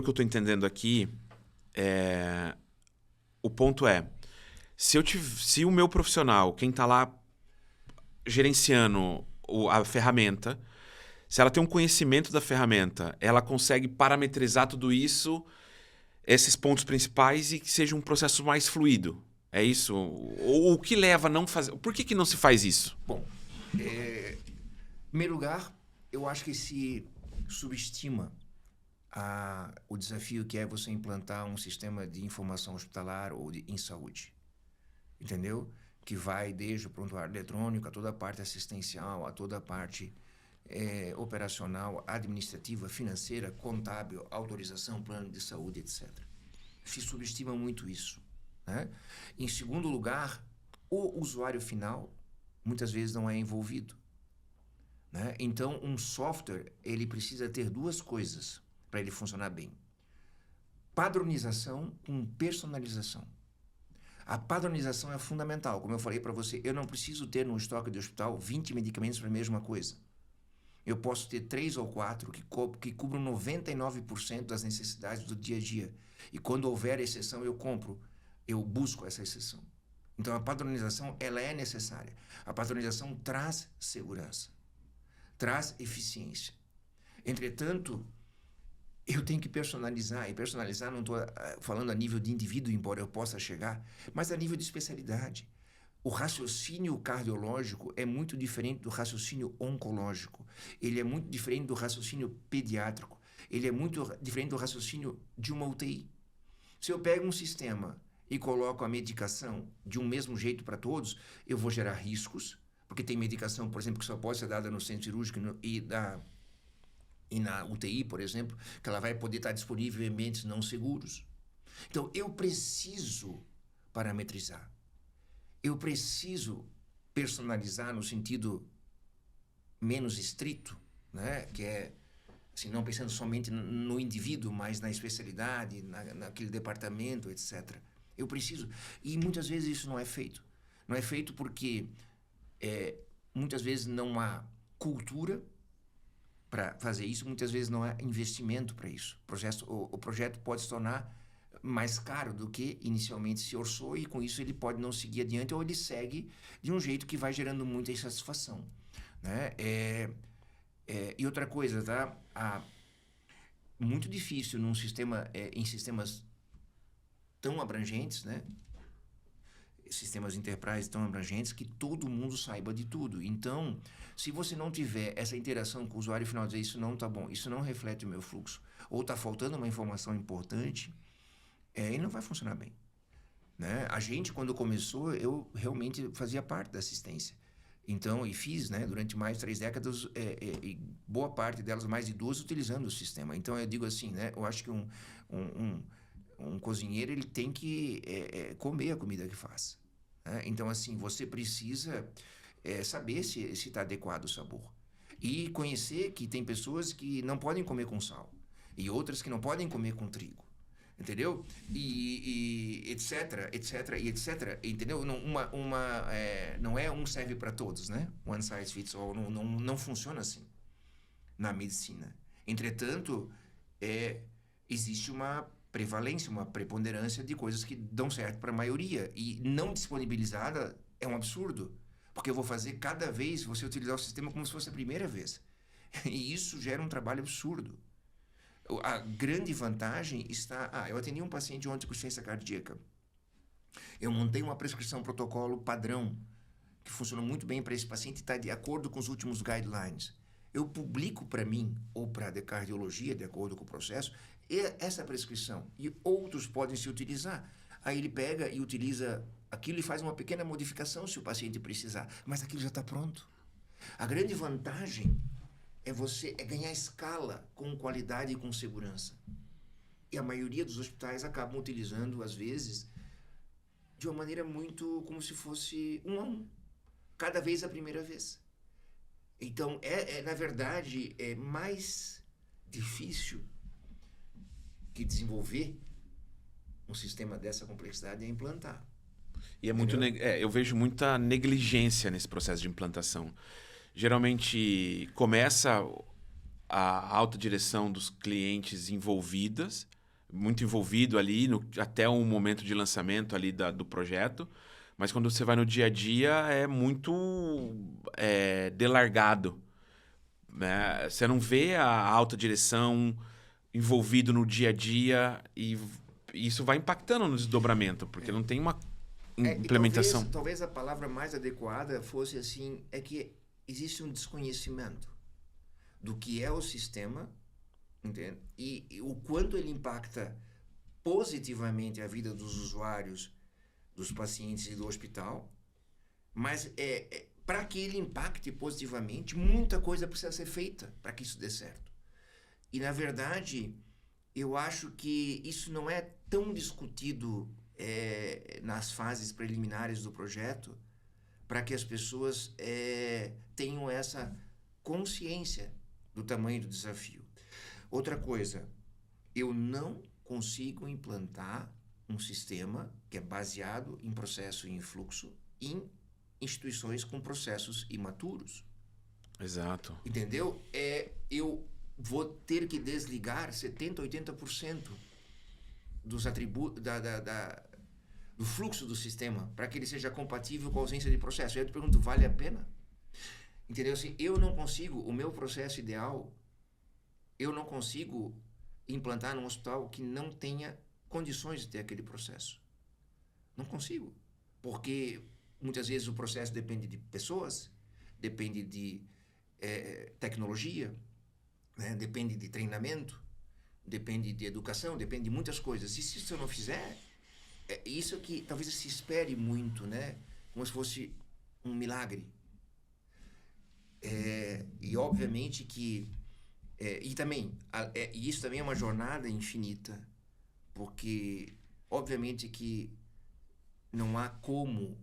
que eu tô entendendo aqui, o ponto é, se o meu profissional, quem tá lá gerenciando a ferramenta, se ela tem um conhecimento da ferramenta, ela consegue parametrizar tudo isso, esses pontos principais, e que seja um processo mais fluido. É isso? Ou o que leva a não fazer... Por que não se faz isso? Bom, em primeiro lugar, eu acho que se subestima o desafio que é você implantar um sistema de informação hospitalar ou em saúde. Entendeu? Que vai desde o prontuário eletrônico, a toda a parte assistencial, a toda a parte operacional, administrativa, financeira, contábil, autorização, plano de saúde, etc. Se subestima muito isso, né? Em segundo lugar, o usuário final muitas vezes não é envolvido, né? Então, um software ele precisa ter duas coisas para ele funcionar bem: padronização com personalização. A padronização é fundamental. Como eu falei para você, eu não preciso ter no estoque do hospital 20 medicamentos para a mesma coisa. Eu posso ter 3 ou 4 que cubram 99% das necessidades do dia a dia. E quando houver exceção, eu busco essa exceção. Então, a padronização ela é necessária. A padronização traz segurança, traz eficiência. Entretanto, eu tenho que personalizar, e personalizar não estou falando a nível de indivíduo, embora eu possa chegar, mas a nível de especialidade. O raciocínio cardiológico é muito diferente do raciocínio oncológico. Ele é muito diferente do raciocínio pediátrico. Ele é muito diferente do raciocínio de uma UTI. Se eu pego um sistema e coloco a medicação de um mesmo jeito para todos, eu vou gerar riscos, porque tem medicação, por exemplo, que só pode ser dada no centro cirúrgico e na UTI, por exemplo, que ela vai poder estar disponível em ambientes não seguros. Então, eu preciso parametrizar. Eu preciso personalizar no sentido menos estrito, né? Que é, assim, não pensando somente no indivíduo, mas na especialidade, naquele departamento, etc. Eu preciso. E muitas vezes isso não é feito. Não é feito porque muitas vezes não há cultura para fazer isso, muitas vezes não há investimento para isso. O projeto pode se tornar mais caro do que inicialmente se orçou, e com isso ele pode não seguir adiante, ou ele segue de um jeito que vai gerando muita insatisfação, né? E outra coisa, tá? Muito difícil num sistema, em sistemas tão abrangentes, né? Sistemas enterprise tão abrangentes, que todo mundo saiba de tudo. Então, se você não tiver essa interação com o usuário final, dizer isso não está bom, isso não reflete o meu fluxo, ou está faltando uma informação importante, ele não vai funcionar bem, né? A gente, quando começou, eu realmente fazia parte da assistência. Então, e fiz, né, durante mais de 3 décadas, e boa parte delas, mais de 2, utilizando o sistema. Então, eu digo assim, né, eu acho que um cozinheiro, ele tem que comer a comida que faz, né? Então, assim, você precisa saber se está adequado o sabor. E conhecer que tem pessoas que não podem comer com sal, e outras que não podem comer com trigo. Entendeu? E etc, etc, e etc. Entendeu? Não é um serve para todos, né? One size fits all. Não funciona assim na medicina. Entretanto, existe uma prevalência, uma preponderância de coisas que dão certo para a maioria. E não disponibilizada é um absurdo. Porque eu vou fazer cada vez você utilizar o sistema como se fosse a primeira vez. E isso gera um trabalho absurdo. A grande vantagem está... eu atendi um paciente ontem com insuficiência cardíaca. Eu montei uma prescrição protocolo padrão, que funcionou muito bem para esse paciente e está de acordo com os últimos guidelines. Eu publico para mim, ou para a cardiologia, de acordo com o processo, essa prescrição. E outros podem se utilizar. Aí ele pega e utiliza aquilo e faz uma pequena modificação se o paciente precisar. Mas aquilo já está pronto. A grande vantagem é ganhar escala com qualidade e com segurança. E a maioria dos hospitais acabam utilizando, às vezes, de uma maneira muito como se fosse 1 a 1. Cada vez a primeira vez. Então, na verdade, é mais difícil que desenvolver um sistema dessa complexidade é implantar. E é muito eu vejo muita negligência nesse processo de implantação. Geralmente começa a alta direção dos clientes envolvidas, muito envolvido ali até o momento de lançamento ali do projeto, mas quando você vai no dia a dia é muito delargado, né? Você não vê a alta direção envolvido no dia a dia e isso vai impactando no desdobramento, porque não tem uma implementação. Talvez a palavra mais adequada fosse assim, é que existe um desconhecimento do que é o sistema, entende? E o quanto ele impacta positivamente a vida dos usuários, dos pacientes e do hospital, mas para que ele impacte positivamente, muita coisa precisa ser feita para que isso dê certo. E, na verdade, eu acho que isso não é tão discutido nas fases preliminares do projeto, para que as pessoas tenham essa consciência do tamanho do desafio. Outra coisa, eu não consigo implantar um sistema que é baseado em processo e em fluxo em instituições com processos imaturos. Exato. Entendeu? Eu vou ter que desligar 70%, 80% dos atributos do fluxo do sistema para que ele seja compatível com a ausência de processo. E aí eu te pergunto, vale a pena? Entendeu? Assim, eu não consigo, o meu processo ideal, eu não consigo implantar num hospital que não tenha condições de ter aquele processo. Não consigo. Porque muitas vezes o processo depende de pessoas, depende de tecnologia, né? Depende de treinamento, depende de educação, depende de muitas coisas. E se isso eu não fizer, isso que talvez se espere muito, né? Como se fosse um milagre. E obviamente que e isso também é uma jornada infinita, porque obviamente que não há como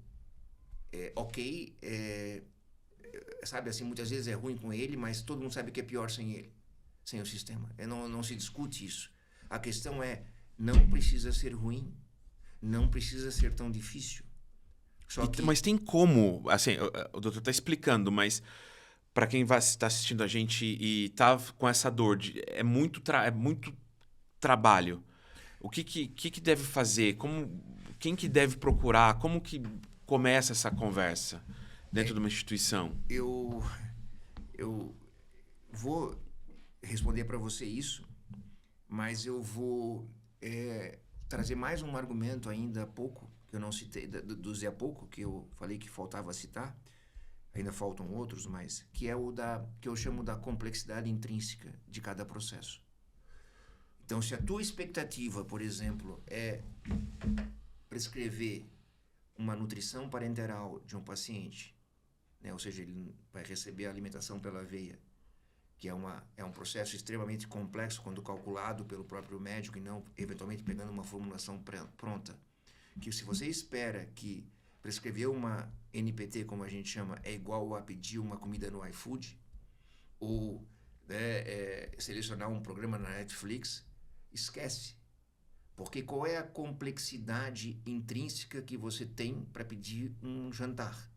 sabe assim, muitas vezes é ruim com ele, mas todo mundo sabe que é pior sem ele, sem o sistema. Não se discute isso. A questão não precisa ser ruim, não precisa ser tão difícil. Mas tem como, assim, o doutor está explicando, mas para quem vai estar assistindo a gente e tá com essa dor, é muito trabalho. O que deve fazer? Quem que deve procurar? Como que começa essa conversa dentro de uma instituição? Eu vou responder para você isso, mas eu vou trazer mais um argumento ainda há pouco, que eu não citei, do Zé Pouco, que eu falei que faltava citar. Ainda faltam outros, mas que é que eu chamo da complexidade intrínseca de cada processo. Então, se a tua expectativa, por exemplo, é prescrever uma nutrição parenteral de um paciente, né, ou seja, ele vai receber a alimentação pela veia, que é um processo extremamente complexo quando calculado pelo próprio médico e não, eventualmente, pegando uma formulação pronta, que se você espera que prescrever uma NPT, como a gente chama, é igual a pedir uma comida no iFood, ou selecionar um programa na Netflix, esquece. Porque qual é a complexidade intrínseca que você tem para pedir um jantar?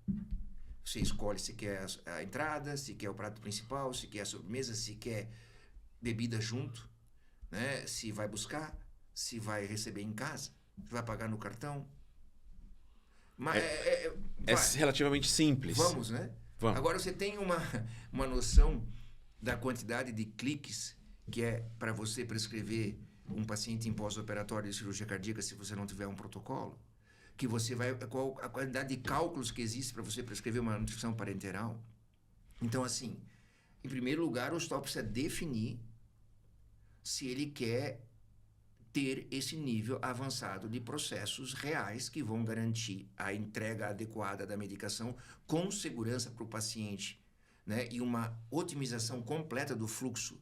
Você escolhe se quer a entrada, se quer o prato principal, se quer a sobremesa, se quer bebida junto, né? Se vai buscar, se vai receber em casa, se vai pagar no cartão. Mas é relativamente simples. Vamos, né? Vamos. Agora você tem uma noção da quantidade de cliques que é para você prescrever um paciente em pós-operatório de cirurgia cardíaca se você não tiver um protocolo? Que você qual a quantidade de cálculos que existe para você prescrever uma nutrição parenteral? Então, assim, em primeiro lugar, o hospital precisa definir se ele quer ter esse nível avançado de processos reais que vão garantir a entrega adequada da medicação com segurança para o paciente, né? E uma otimização completa do fluxo,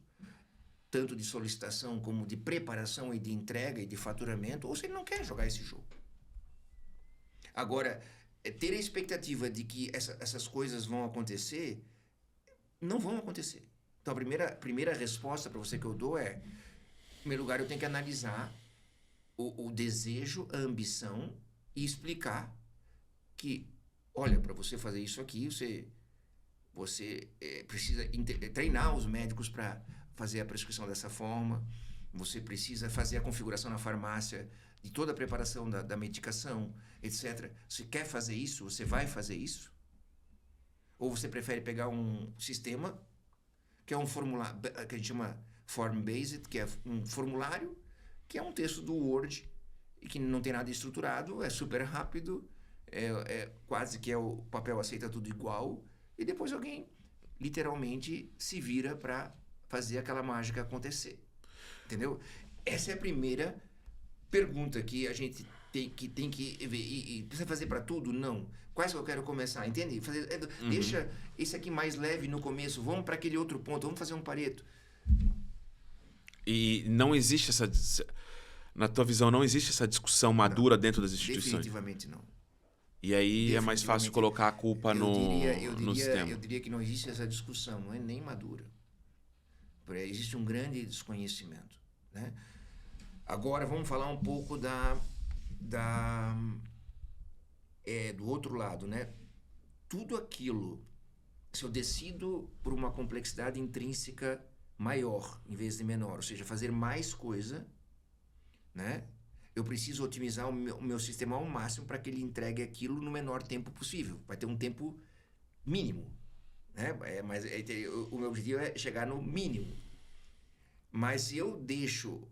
tanto de solicitação como de preparação e de entrega e de faturamento, ou se ele não quer jogar esse jogo. Agora, ter a expectativa de que essas coisas vão acontecer, não vão acontecer. Então, a primeira resposta para você que eu dou em primeiro lugar, eu tenho que analisar o desejo, a ambição e explicar que, olha, para você fazer isso aqui, você precisa treinar os médicos para fazer a prescrição dessa forma, você precisa fazer a configuração na farmácia de toda a preparação da medicação, etc. Você quer fazer isso? Você vai fazer isso? Ou você prefere pegar um sistema que é um formulário, que a gente chama form-based, que é um formulário, que é um texto do Word, e que não tem nada estruturado, é super rápido, quase que o papel aceita tudo igual, e depois alguém literalmente se vira para fazer aquela mágica acontecer. Entendeu? Essa é a primeira pergunta que a gente tem que ver. E precisa fazer para tudo? Não. Quais que eu quero começar? Entende? Deixa esse aqui mais leve no começo, vamos para aquele outro ponto, vamos fazer um Pareto. E não existe na tua visão, não existe essa discussão madura dentro das instituições? Definitivamente não. E aí é mais fácil colocar a culpa no sistema. Eu diria que não existe essa discussão, não é nem madura. Existe um grande desconhecimento, né? Agora vamos falar um pouco do outro lado, né? Tudo aquilo, se eu decido por uma complexidade intrínseca maior em vez de menor, ou seja, fazer mais coisa, né? Eu preciso otimizar o meu sistema ao máximo para que ele entregue aquilo no menor tempo possível. Vai ter um tempo mínimo, né? Mas o meu objetivo é chegar no mínimo. Mas se eu deixo,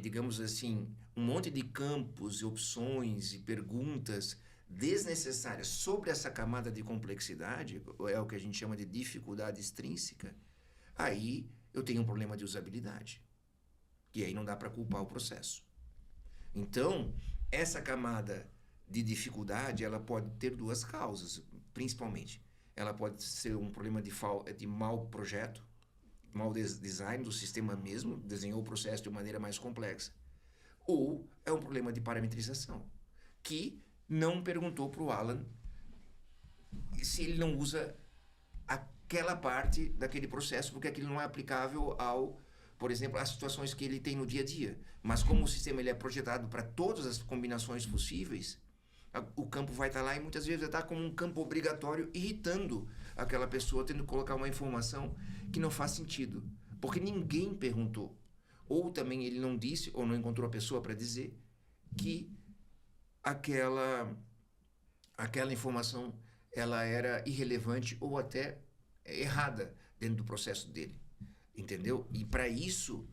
digamos assim, um monte de campos, opções e perguntas desnecessárias sobre essa camada de complexidade, é o que a gente chama de dificuldade extrínseca, aí eu tenho um problema de usabilidade. E aí não dá para culpar o processo. Então, essa camada de dificuldade, ela pode ter duas causas, principalmente. Ela pode ser um problema de mau projeto, mau design do sistema mesmo, desenhou o processo de maneira mais complexa. Ou é um problema de parametrização, que não perguntou para o Alan se ele não usa aquela parte daquele processo, porque aquilo não é aplicável por exemplo, às situações que ele tem no dia a dia. Mas como o sistema ele é projetado para todas as combinações possíveis, o campo vai estar lá e muitas vezes vai estar como um campo obrigatório, irritando aquela pessoa, tendo que colocar uma informação que não faz sentido. Porque ninguém perguntou. Ou também ele não disse, ou não encontrou a pessoa para dizer, que aquela informação ela era irrelevante ou até errada dentro do processo dele. Entendeu? E para isso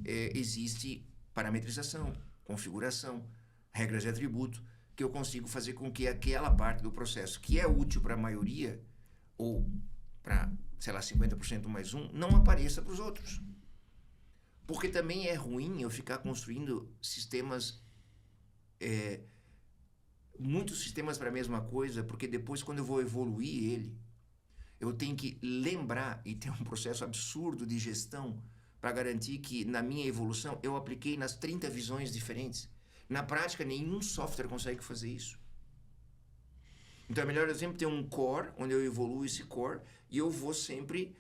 existe parametrização, configuração, regras de atributo, que eu consigo fazer com que aquela parte do processo que é útil para a maioria, ou para, sei lá, 50% mais um, não apareça para os outros. Porque também é ruim eu ficar construindo sistemas, muitos sistemas para a mesma coisa, porque depois, quando eu vou evoluir ele, eu tenho que lembrar e ter um processo absurdo de gestão para garantir que, na minha evolução, eu apliquei nas 30 visões diferentes. Na prática, nenhum software consegue fazer isso. Então, é melhor eu sempre ter um core, onde eu evoluo esse core, e eu vou sempre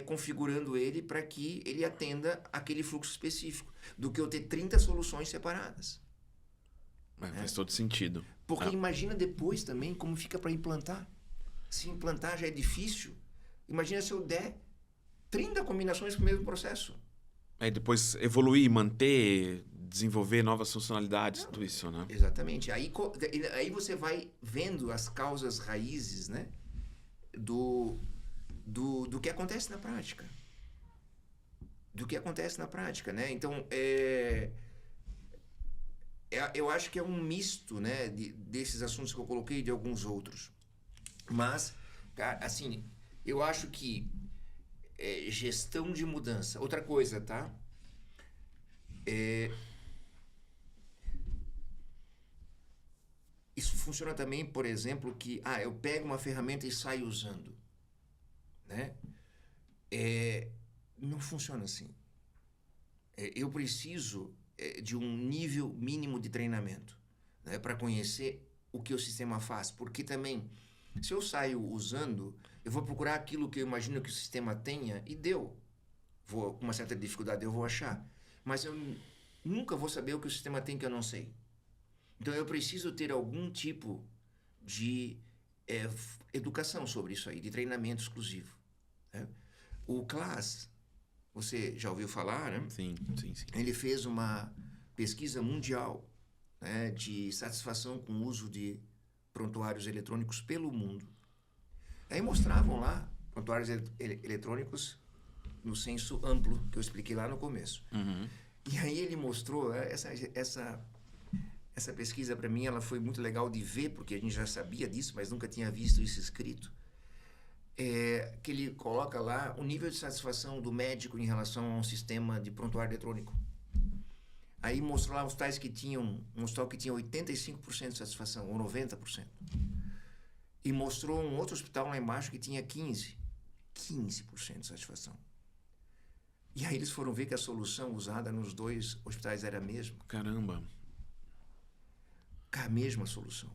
configurando ele para que ele atenda aquele fluxo específico, do que eu ter 30 soluções separadas. Faz todo sentido. Porque imagina depois também como fica para implantar. Se implantar já é difícil, imagina se eu der 30 combinações com o mesmo processo. Aí depois evoluir, manter, desenvolver novas funcionalidades, tudo isso, né? Exatamente. Aí você vai vendo as causas raízes, né, do que acontece na prática. Do que acontece na prática, né? Então, eu acho que é um misto, né, desses assuntos que eu coloquei e de alguns outros. Mas, cara, assim, eu acho que gestão de mudança. Outra coisa, tá? Isso funciona também, por exemplo, que eu pego uma ferramenta e saio usando, né? Não funciona assim. Eu preciso de um nível mínimo de treinamento, né, para conhecer o que o sistema faz, porque também se eu saio usando, eu vou procurar aquilo que eu imagino que o sistema tenha e deu. Com uma certa dificuldade eu vou achar. Mas eu nunca vou saber o que o sistema tem que eu não sei. Então eu preciso ter algum tipo de educação sobre isso aí, de treinamento exclusivo, né? O Klaas, você já ouviu falar, né? Sim. Ele fez uma pesquisa mundial, né, de satisfação com o uso de prontuários eletrônicos pelo mundo. Aí mostravam lá prontuários eletrônicos no senso amplo, que eu expliquei lá no começo. Uhum. E aí ele mostrou, essa pesquisa para mim, ela foi muito legal de ver, porque a gente já sabia disso, mas nunca tinha visto isso escrito. Que ele coloca lá o nível de satisfação do médico em relação a um sistema de prontuário eletrônico. Aí mostrou lá um hospital que tinham 85% de satisfação, ou 90%. E mostrou um outro hospital lá embaixo que tinha 15% de satisfação. E aí eles foram ver que a solução usada nos dois hospitais era a mesma. Caramba. A mesma solução.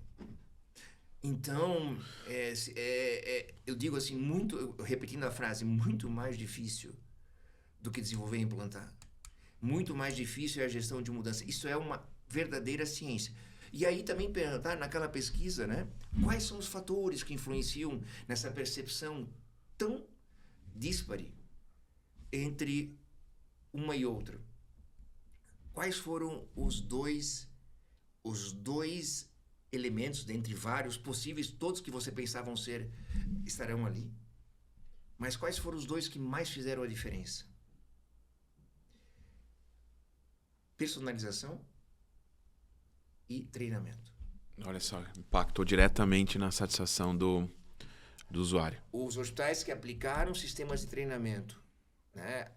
Então, eu digo assim, repetindo a frase, muito mais difícil do que desenvolver e implantar. Muito mais difícil é a gestão de mudança. Isso é uma verdadeira ciência. E aí também perguntar naquela pesquisa, né? Quais são os fatores que influenciam nessa percepção tão díspare entre uma e outra? Quais foram os dois elementos, dentre vários possíveis, todos que você pensava ser, estarão ali? Mas quais foram os dois que mais fizeram a diferença? Personalização e treinamento. Olha só, impactou diretamente na satisfação do usuário. Os hospitais que aplicaram sistemas de treinamento, né,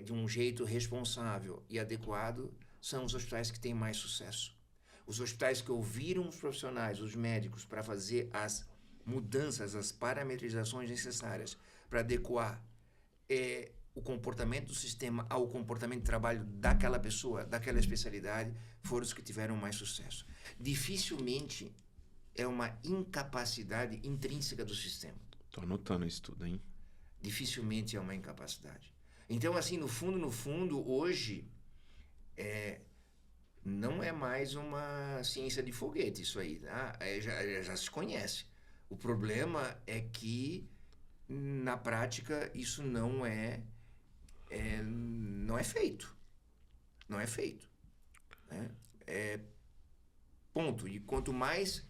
de um jeito responsável e adequado são os hospitais que têm mais sucesso. Os hospitais que ouviram os profissionais, os médicos, para fazer as mudanças, as parametrizações necessárias para adequar o comportamento do sistema ao comportamento de trabalho daquela pessoa, daquela especialidade, foram os que tiveram mais sucesso. Dificilmente é uma incapacidade intrínseca do sistema. Estou anotando isso tudo, hein? Dificilmente é uma incapacidade. Então, assim, no fundo, hoje, não é mais uma ciência de foguete isso aí, tá? Já se conhece. O problema é que, na prática, isso não é feito. Não é feito. Né? Ponto. E quanto mais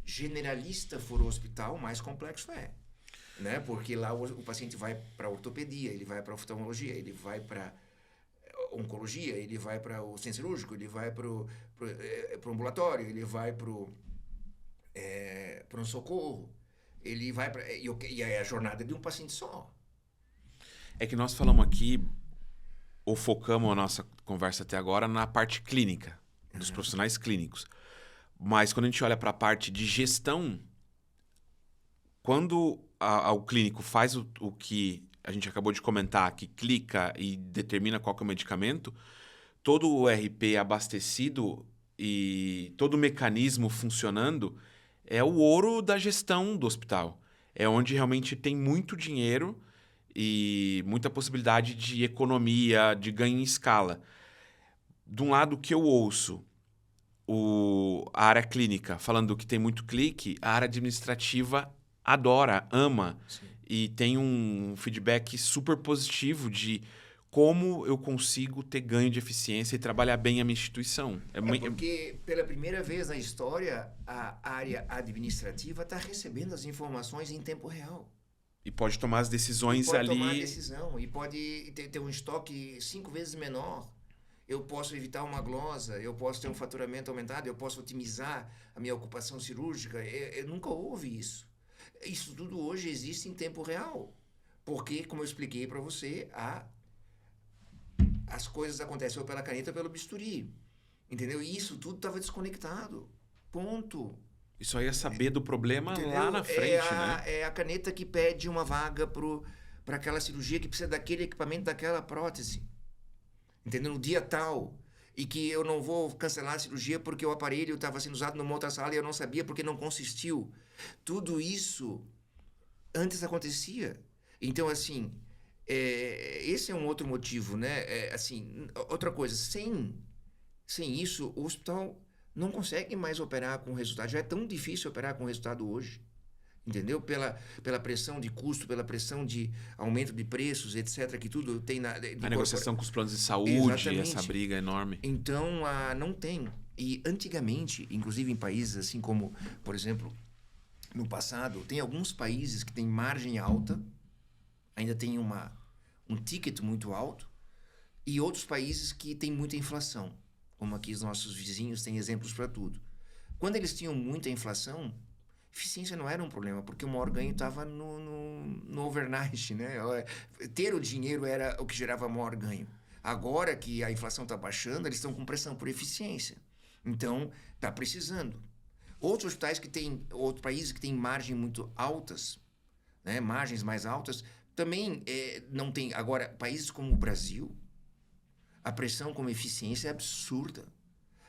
generalista for o hospital, mais complexo é. Né? Porque lá o paciente vai para ortopedia, ele vai para oftalmologia, ele vai para oncologia, ele vai para o centro cirúrgico, ele vai para o ambulatório, ele vai para o pronto-socorro, ele vai para... E é a jornada de um paciente só. É que nós falamos aqui, ou focamos a nossa conversa até agora na parte clínica, dos profissionais clínicos. Mas quando a gente olha para a parte de gestão, quando o clínico faz o que a gente acabou de comentar, que clica e determina qual que é o medicamento, todo o RP abastecido e todo o mecanismo funcionando é o ouro da gestão do hospital. É onde realmente tem muito dinheiro e muita possibilidade de economia, de ganho em escala. De um lado que eu ouço a área clínica falando que tem muito clique, a área administrativa adora, ama. Sim. E tem um feedback super positivo de como eu consigo ter ganho de eficiência e trabalhar bem a minha instituição. Porque pela primeira vez na história, a área administrativa está recebendo as informações em tempo real. E pode tomar as decisões ali. Pode tomar a decisão e pode ter um estoque 5 vezes menor. Eu posso evitar uma glosa, eu posso ter um faturamento aumentado, eu posso otimizar a minha ocupação cirúrgica. Nunca houve isso. Isso tudo hoje existe em tempo real. Porque, como eu expliquei para você, as coisas acontecem ou pela caneta ou pelo bisturi. Entendeu? E isso tudo estava desconectado. Ponto. Isso aí é saber do problema, entendeu? Lá na frente, né? É a caneta que pede uma vaga para aquela cirurgia que precisa daquele equipamento, daquela prótese. Entendeu? No dia tal. E que eu não vou cancelar a cirurgia porque o aparelho estava sendo usado numa outra sala e eu não sabia porque não consistiu. Tudo isso antes acontecia. Então, assim, esse é um outro motivo, né? Outra coisa, sem isso, o hospital não consegue mais operar com resultado. Já é tão difícil operar com resultado hoje. Entendeu? Pela pressão de custo, pela pressão de aumento de preços, etc., que tudo tem A negociação com os planos de saúde, exatamente. Essa briga é enorme. Então, não tem. E antigamente, inclusive em países assim como, por exemplo, no passado, tem alguns países que têm margem alta, ainda tem um ticket muito alto, e outros países que têm muita inflação, como aqui os nossos vizinhos têm exemplos para tudo. Quando eles tinham muita inflação, eficiência não era um problema, porque o maior ganho estava no overnight, né? Ter o dinheiro era o que gerava maior ganho. Agora que a inflação está baixando, eles estão com pressão por eficiência. Então, está precisando. Outros países que têm margens muito altas, né? Margens mais altas, também não tem. Agora, países como o Brasil, a pressão com eficiência é absurda.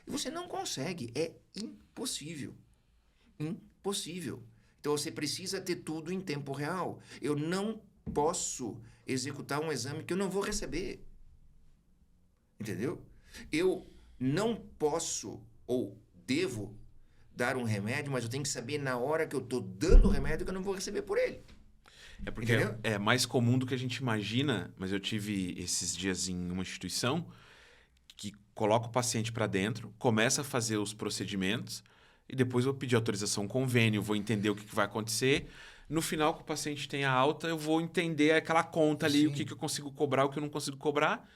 E você não consegue, é impossível. Impossível. Então você precisa ter tudo em tempo real. Eu não posso executar um exame que eu não vou receber. Entendeu? Eu não posso ou devo dar um remédio, mas eu tenho que saber na hora que eu estou dando o remédio que eu não vou receber por ele. É porque é mais comum do que a gente imagina, mas eu tive esses dias em uma instituição que coloca o paciente para dentro, começa a fazer os procedimentos e depois eu vou pedir autorização convênio, vou entender o que vai acontecer. No final, que o paciente tenha alta, eu vou entender aquela conta ali, o que eu consigo cobrar, o que eu não consigo cobrar.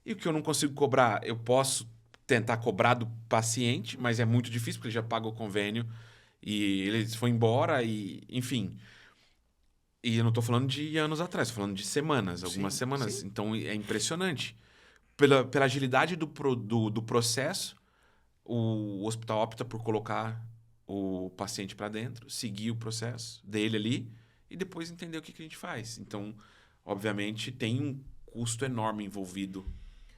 E o que eu não consigo cobrar, eu posso tentar cobrar do paciente, mas é muito difícil, porque ele já paga o convênio e ele foi embora, e enfim. E eu não estou falando de anos atrás, estou falando de semanas, algumas semanas. Sim. Então é impressionante. Pela agilidade do processo, o hospital opta por colocar o paciente para dentro, seguir o processo dele ali e depois entender o que a gente faz. Então, obviamente, tem um custo enorme envolvido.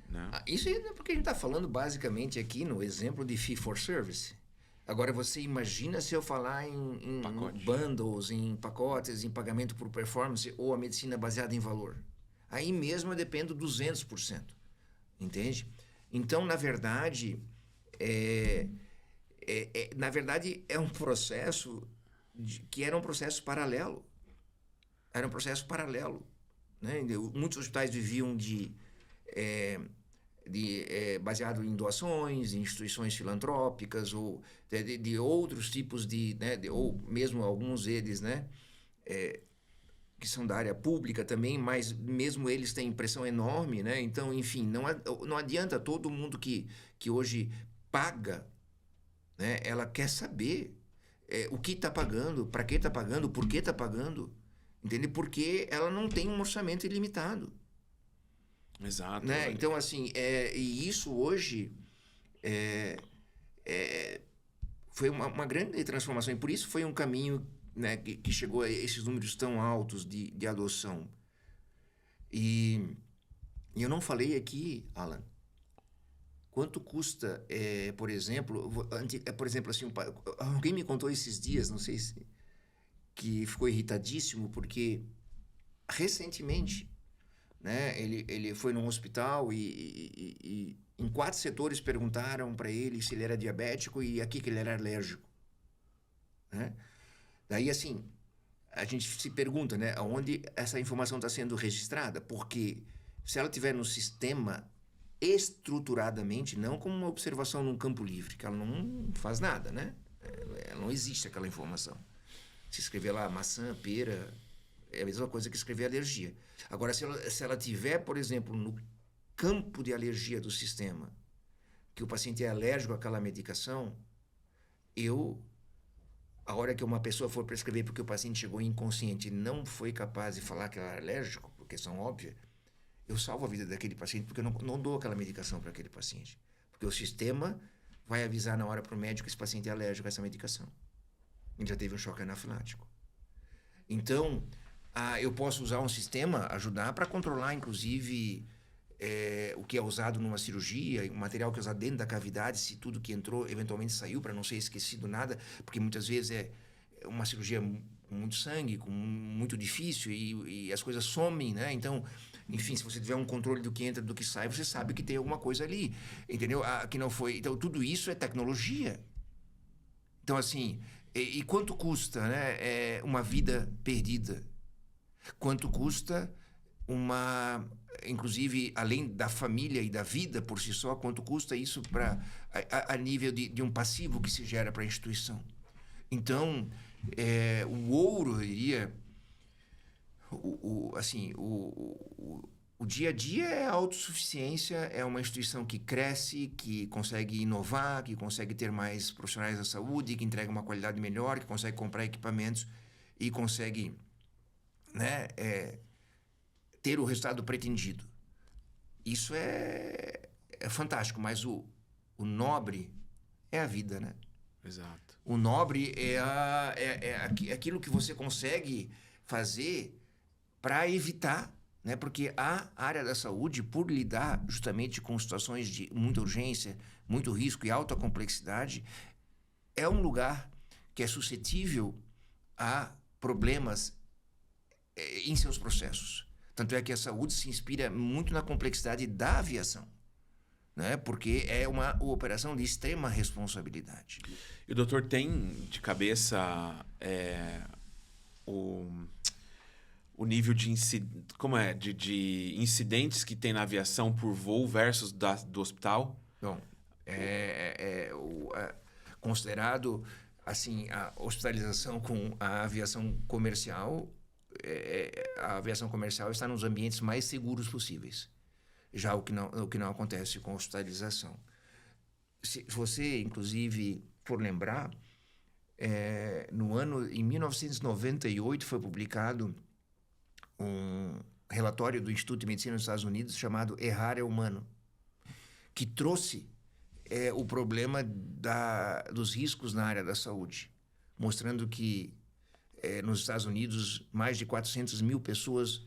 Né? Isso é porque a gente está falando basicamente aqui no exemplo de fee for service. Agora, você imagina se eu falar em bundles, em pacotes, em pagamento por performance ou a medicina baseada em valor. Aí mesmo eu dependo 200%. Entende? Então, na verdade, é um processo que era um processo paralelo. Era um processo paralelo. Né? Muitos hospitais viviam baseado em doações, em instituições filantrópicas ou de outros tipos ou mesmo alguns deles, né, que são da área pública também, mas mesmo eles têm pressão enorme, né? Então, enfim, não adianta todo mundo que hoje paga, né? Ela quer saber o que está pagando, para que está pagando, por que está pagando, entende? Porque ela não tem um orçamento ilimitado. Exato. Né? Então, assim, e isso hoje foi uma grande transformação. E por isso foi um caminho, né, que chegou a esses números tão altos de adoção. E eu não falei aqui, Alan, quanto custa, por exemplo, assim, alguém me contou esses dias, não sei se, que ficou irritadíssimo, porque recentemente, né, ele foi num hospital e em 4 setores perguntaram para ele se ele era diabético e aqui que ele era alérgico. Né? Daí, assim, a gente se pergunta, né, aonde essa informação está sendo registrada, porque se ela tiver no sistema estruturadamente, não como uma observação num campo livre, que ela não faz nada, né? Ela não existe aquela informação. Se escrever lá maçã, pera, é a mesma coisa que escrever alergia. Agora, se ela tiver, por exemplo, no campo de alergia do sistema, que o paciente é alérgico àquela medicação, a hora que uma pessoa for prescrever porque o paciente chegou inconsciente e não foi capaz de falar que ela era alérgico, por questão óbvia, eu salvo a vida daquele paciente porque eu não dou aquela medicação para aquele paciente. Porque o sistema vai avisar na hora para o médico que esse paciente é alérgico a essa medicação. Ele já teve um choque anafilático. Então, eu posso usar um sistema, ajudar para controlar, inclusive, o que é usado numa cirurgia, o material que é usado dentro da cavidade, se tudo que entrou eventualmente saiu, para não ser esquecido nada, porque muitas vezes é uma cirurgia com muito sangue, muito difícil, e as coisas somem, né? Então, enfim, se você tiver um controle do que entra, do que sai, você sabe que tem alguma coisa ali, entendeu? Que não foi. Então, tudo isso é tecnologia. Então, assim, e quanto custa, né, uma vida perdida? Quanto custa inclusive, além da família e da vida por si só, quanto custa isso a nível de um passivo que se gera para a instituição? Então, o ouro, eu diria, o dia a dia é autossuficiência, é uma instituição que cresce, que consegue inovar, que consegue ter mais profissionais da saúde, que entrega uma qualidade melhor, que consegue comprar equipamentos e consegue, né, ter o resultado pretendido. Isso é fantástico, mas o nobre é a vida, né? Exato. O nobre é aquilo que você consegue fazer para evitar, né? Porque a área da saúde, por lidar justamente com situações de muita urgência, muito risco e alta complexidade, é um lugar que é suscetível a problemas em seus processos. Tanto é que a saúde se inspira muito na complexidade da aviação, né? Porque é uma operação de extrema responsabilidade. E o doutor tem de cabeça o nível de incidentes que tem na aviação por voo versus do hospital? Bom, considerado assim a hospitalização com a aviação comercial, a aviação comercial está nos ambientes mais seguros possíveis, já o que não acontece com a hospitalização. Se você, inclusive, for lembrar, em 1998 foi publicado um relatório do Instituto de Medicina dos Estados Unidos chamado Errar é Humano, que trouxe o problema dos riscos na área da saúde, mostrando que nos Estados Unidos mais de 400 mil pessoas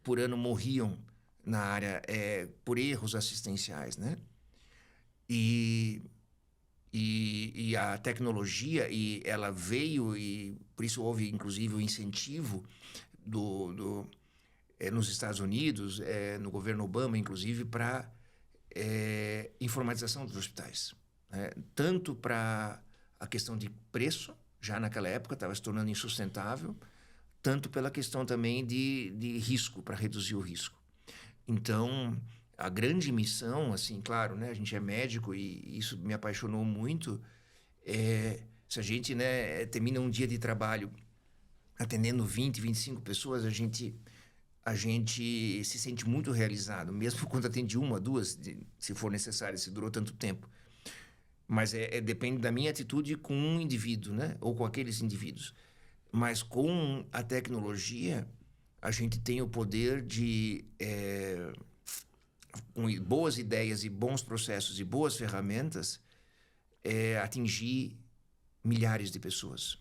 por ano morriam na área por erros assistenciais, né? E a tecnologia, ela veio, e por isso houve inclusive o incentivo nos Estados Unidos, no governo Obama, inclusive, para informatização dos hospitais, né? Tanto para a questão de preço, já naquela época estava se tornando insustentável, tanto pela questão também de risco, para reduzir o risco. Então, a grande missão, assim, claro, né, a gente é médico e isso me apaixonou muito, se a gente, né, termina um dia de trabalho atendendo 20, 25 pessoas, a gente se sente muito realizado, mesmo quando atende uma, duas, se for necessário, se durou tanto tempo. Mas depende da minha atitude com um indivíduo, né, ou com aqueles indivíduos. Mas com a tecnologia, a gente tem o poder de, com boas ideias e bons processos e boas ferramentas, atingir milhares de pessoas,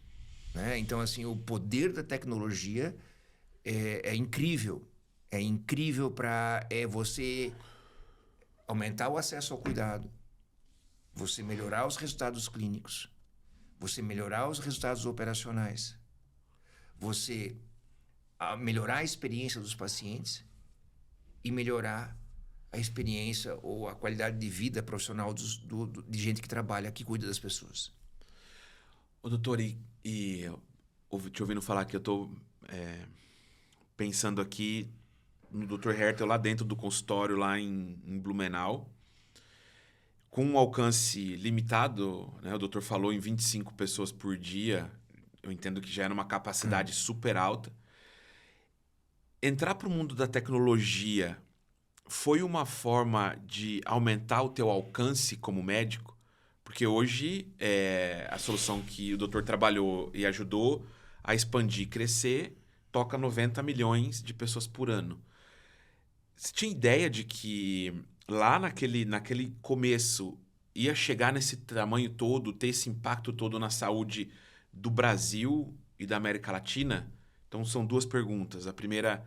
né? Então, assim, o poder da tecnologia é incrível. É incrível para você aumentar o acesso ao cuidado, você melhorar os resultados clínicos, você melhorar os resultados operacionais, você melhorar a experiência dos pacientes e melhorar a experiência ou a qualidade de vida profissional de gente que trabalha, que cuida das pessoas. Ô, doutor, te ouvindo falar que eu estou pensando aqui no Dr. Hertel lá dentro do consultório, lá em Blumenau, com um alcance limitado, né? O doutor falou em 25 pessoas por dia, eu entendo que já era uma capacidade super alta. Entrar para o mundo da tecnologia foi uma forma de aumentar o teu alcance como médico? Porque hoje a solução que o doutor trabalhou e ajudou a expandir e crescer toca 90 milhões de pessoas por ano. Você tinha ideia de que lá naquele começo ia chegar nesse tamanho todo, ter esse impacto todo na saúde do Brasil e da América Latina? Então são duas perguntas. A primeira,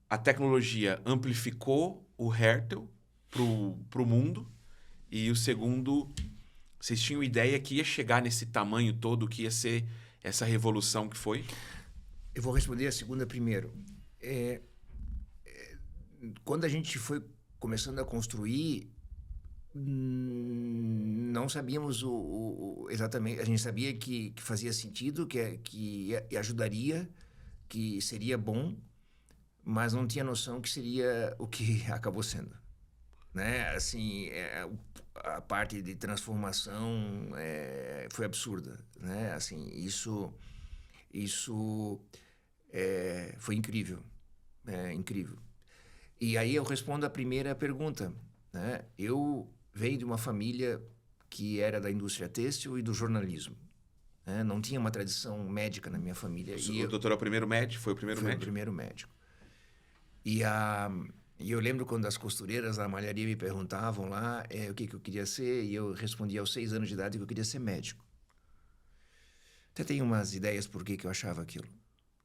a tecnologia amplificou o Hertel pro mundo? E o segundo, vocês tinham ideia que ia chegar nesse tamanho todo, que ia ser essa revolução que foi? Eu vou responder a segunda primeiro. quando a gente foi começando a construir, não sabíamos exatamente. A gente sabia que fazia sentido, que ajudaria, que seria bom, mas não tinha noção que seria o que acabou sendo, né? Assim, a parte de transformação foi absurda, né? Assim, isso foi incrível, incrível. E aí eu respondo a primeira pergunta, né? Eu venho de uma família que era da indústria têxtil e do jornalismo, né? Não tinha uma tradição médica na minha família. O doutor é o primeiro médico? Foi o primeiro médico? Foi o primeiro médico. E eu lembro quando as costureiras da malharia me perguntavam lá o que eu queria ser, e eu respondia aos 6 anos de idade que eu queria ser médico. Até tenho umas ideias por que eu achava aquilo.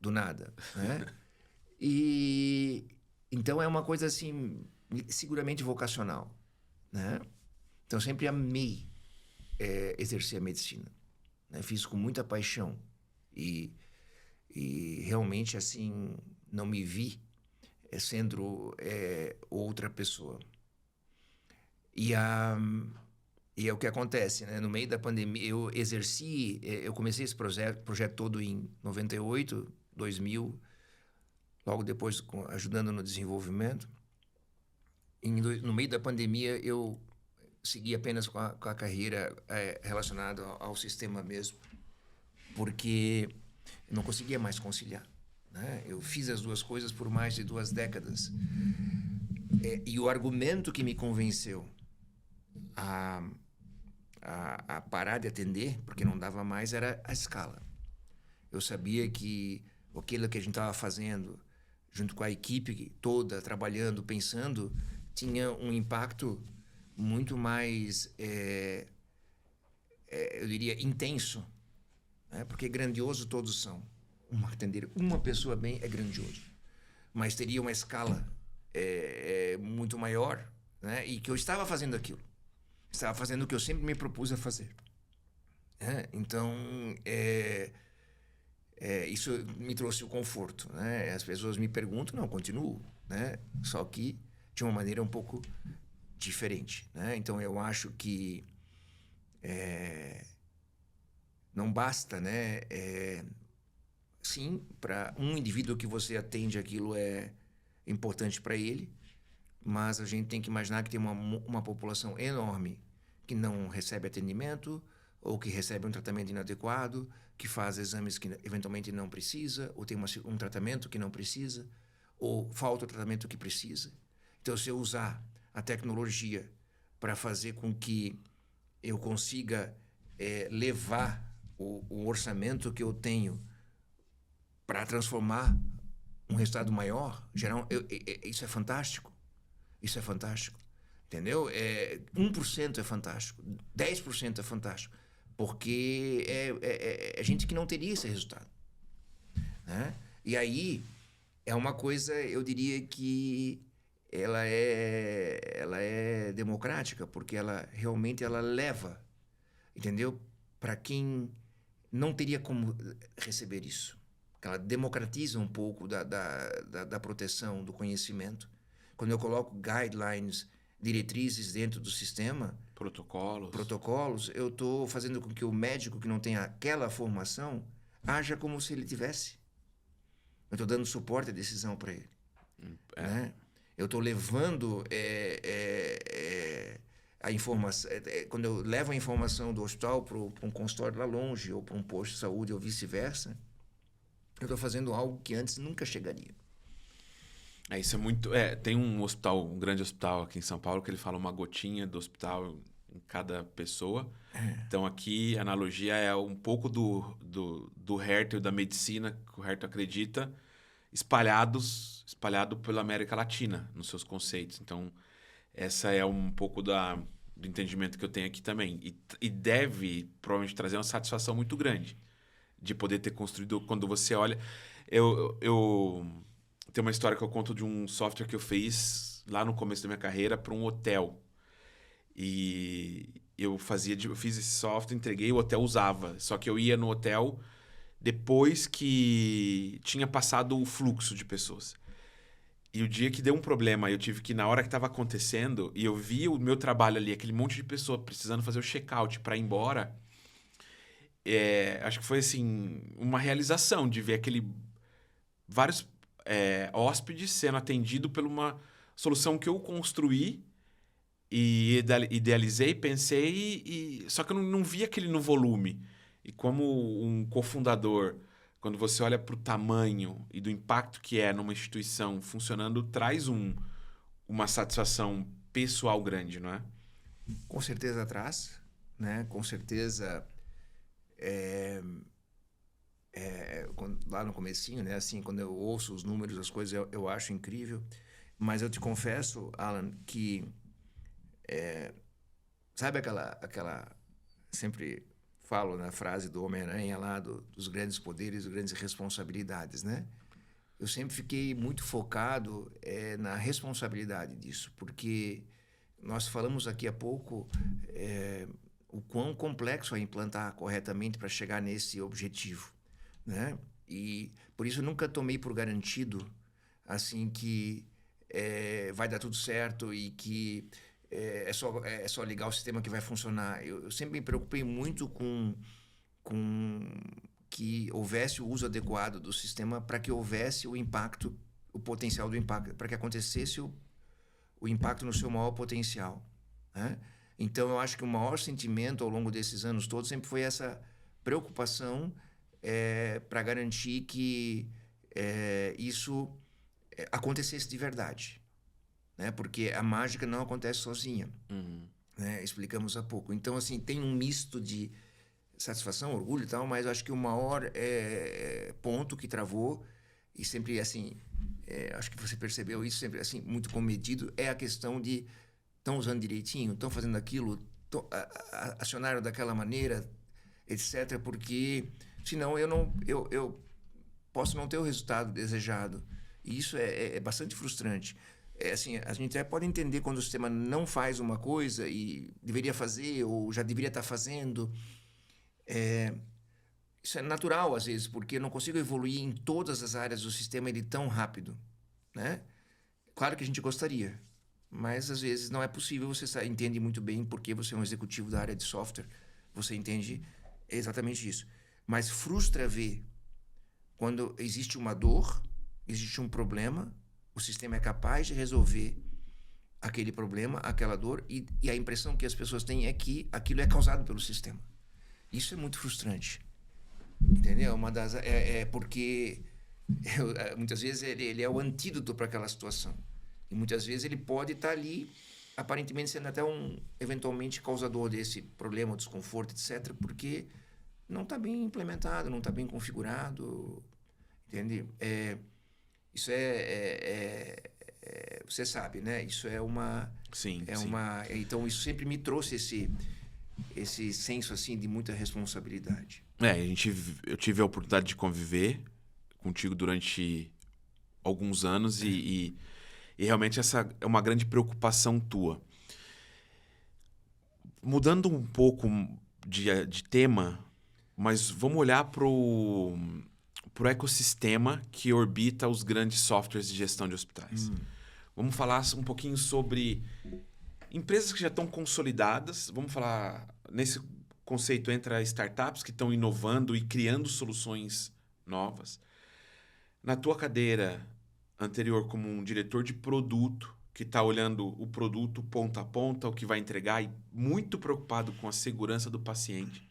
Do nada, né? E então é uma coisa assim, seguramente vocacional, né? Então sempre amei exercer a medicina, né? Fiz com muita paixão e realmente assim não me vi sendo outra pessoa. E é o que acontece, né? No meio da pandemia, eu comecei esse projeto todo em 98, 2000, logo depois ajudando no desenvolvimento. No meio da pandemia, eu segui apenas com a carreira relacionada ao sistema mesmo, porque eu não conseguia mais conciliar, né? Eu fiz as duas coisas por mais de 2 décadas. E o argumento que me convenceu a parar de atender, porque não dava mais, era a escala. Eu sabia que aquilo que a gente estava fazendo, junto com a equipe toda, trabalhando, pensando, tinha um impacto muito mais, eu diria, intenso, né? Porque grandioso todos são. Atender uma pessoa bem é grandioso, mas teria uma escala muito maior, né? E que eu estava fazendo aquilo. Estava fazendo o que eu sempre me propus a fazer. Então, isso me trouxe o conforto, né? As pessoas me perguntam, não, continuo, né? Só que de uma maneira um pouco diferente, né? Então, eu acho que não basta, né? Sim, para um indivíduo que você atende, aquilo é importante para ele, mas a gente tem que imaginar que tem uma população enorme que não recebe atendimento ou que recebe um tratamento inadequado, que faz exames que eventualmente não precisa, ou tem um tratamento que não precisa, ou falta o tratamento que precisa. Então, se eu usar a tecnologia para fazer com que eu consiga levar o orçamento que eu tenho para transformar um resultado maior, isso é fantástico. Isso é fantástico. Entendeu? 1% é fantástico, 10% é fantástico, porque é gente que não teria esse resultado, né? E aí é uma coisa, eu diria que ela é democrática, porque ela realmente leva, entendeu? Para quem não teria como receber isso. Ela democratiza um pouco da proteção do conhecimento. Quando eu coloco guidelines, diretrizes dentro do sistema, protocolos, eu estou fazendo com que o médico que não tem aquela formação haja como se ele tivesse. Eu estou dando suporte à decisão para ele. Né? Eu estou levando a informação. Quando eu levo a informação do hospital para um consultório lá longe, ou para um posto de saúde, ou vice-versa, eu estou fazendo algo que antes nunca chegaria. Isso é muito... tem um grande hospital aqui em São Paulo, que ele fala uma gotinha do hospital em cada pessoa. Então, aqui, a analogia é um pouco do Hertel, da medicina, que o Hertel acredita, espalhado pela América Latina, nos seus conceitos. Então, essa é um pouco do entendimento que eu tenho aqui também. E deve, provavelmente, trazer uma satisfação muito grande de poder ter construído... Quando você olha... Tem uma história que eu conto de um software que eu fiz lá no começo da minha carreira para um hotel. E eu fiz esse software, entreguei, o hotel usava. Só que eu ia no hotel depois que tinha passado o fluxo de pessoas. E o dia que deu um problema, eu tive que, na hora que estava acontecendo, e eu vi o meu trabalho ali, aquele monte de pessoa precisando fazer o check-out para ir embora, acho que foi, assim, uma realização de ver vários hóspedes sendo atendidos por uma solução que eu construí e idealizei, pensei, só que eu não vi aquele no volume. E como um cofundador, quando você olha para o tamanho e do impacto que é numa instituição funcionando, traz uma satisfação pessoal grande, não é? Com certeza traz, né? Com certeza, lá no comecinho, né? Assim, quando eu ouço os números, as coisas, eu acho incrível. Mas eu te confesso, Alan, que sabe aquela sempre falo na frase do Homem-Aranha lá dos grandes poderes e grandes responsabilidades, né? Eu sempre fiquei muito focado na responsabilidade disso, porque nós falamos aqui há pouco o quão complexo é implantar corretamente para chegar nesse objetivo, né? E por isso eu nunca tomei por garantido assim que vai dar tudo certo e que é só ligar o sistema que vai funcionar. Eu sempre me preocupei muito com que houvesse o uso adequado do sistema para que houvesse o impacto, o potencial do impacto, para que acontecesse o impacto no seu maior potencial, né? Então, eu acho que o maior sentimento ao longo desses anos todos sempre foi essa preocupação para garantir que isso acontecesse de verdade, né? Porque a mágica não acontece sozinha, né? Explicamos há pouco. Então, assim, tem um misto de satisfação, orgulho e tal, mas eu acho que o maior ponto que travou, e sempre assim, acho que você percebeu isso sempre assim, muito comedido, é a questão de estão usando direitinho, estão fazendo aquilo, acionaram daquela maneira, etc. Porque senão eu posso não ter o resultado desejado. E isso é bastante frustrante. Assim, a gente até pode entender quando o sistema não faz uma coisa e deveria fazer ou já deveria estar fazendo. Isso é natural, às vezes, porque eu não consigo evoluir em todas as áreas do sistema ele tão rápido, né? Claro que a gente gostaria, mas às vezes não é possível. Você entende muito bem porque você é um executivo da área de software, você entende exatamente isso. Mas frustra ver quando existe uma dor, existe um problema, o sistema é capaz de resolver aquele problema, aquela dor, e a impressão que as pessoas têm é que aquilo é causado pelo sistema. Isso é muito frustrante, entendeu? Porque muitas vezes ele é o antídoto para aquela situação. E muitas vezes ele pode estar ali, aparentemente sendo até eventualmente, causador desse problema, desconforto, etc., porque não está bem implementado, não está bem configurado, entende? Isso você sabe, né? Isso é uma... Sim, sim. Então, isso sempre me trouxe esse senso, assim, de muita responsabilidade. Eu tive a oportunidade de conviver contigo durante alguns anos e realmente essa é uma grande preocupação tua. Mudando um pouco de tema, mas vamos olhar pro ecossistema que orbita os grandes softwares de gestão de hospitais. Vamos falar um pouquinho sobre empresas que já estão consolidadas. Vamos falar... Nesse conceito entra startups que estão inovando e criando soluções novas. Na tua cadeira anterior como um diretor de produto, que está olhando o produto ponta a ponta, o que vai entregar, e muito preocupado com a segurança do paciente.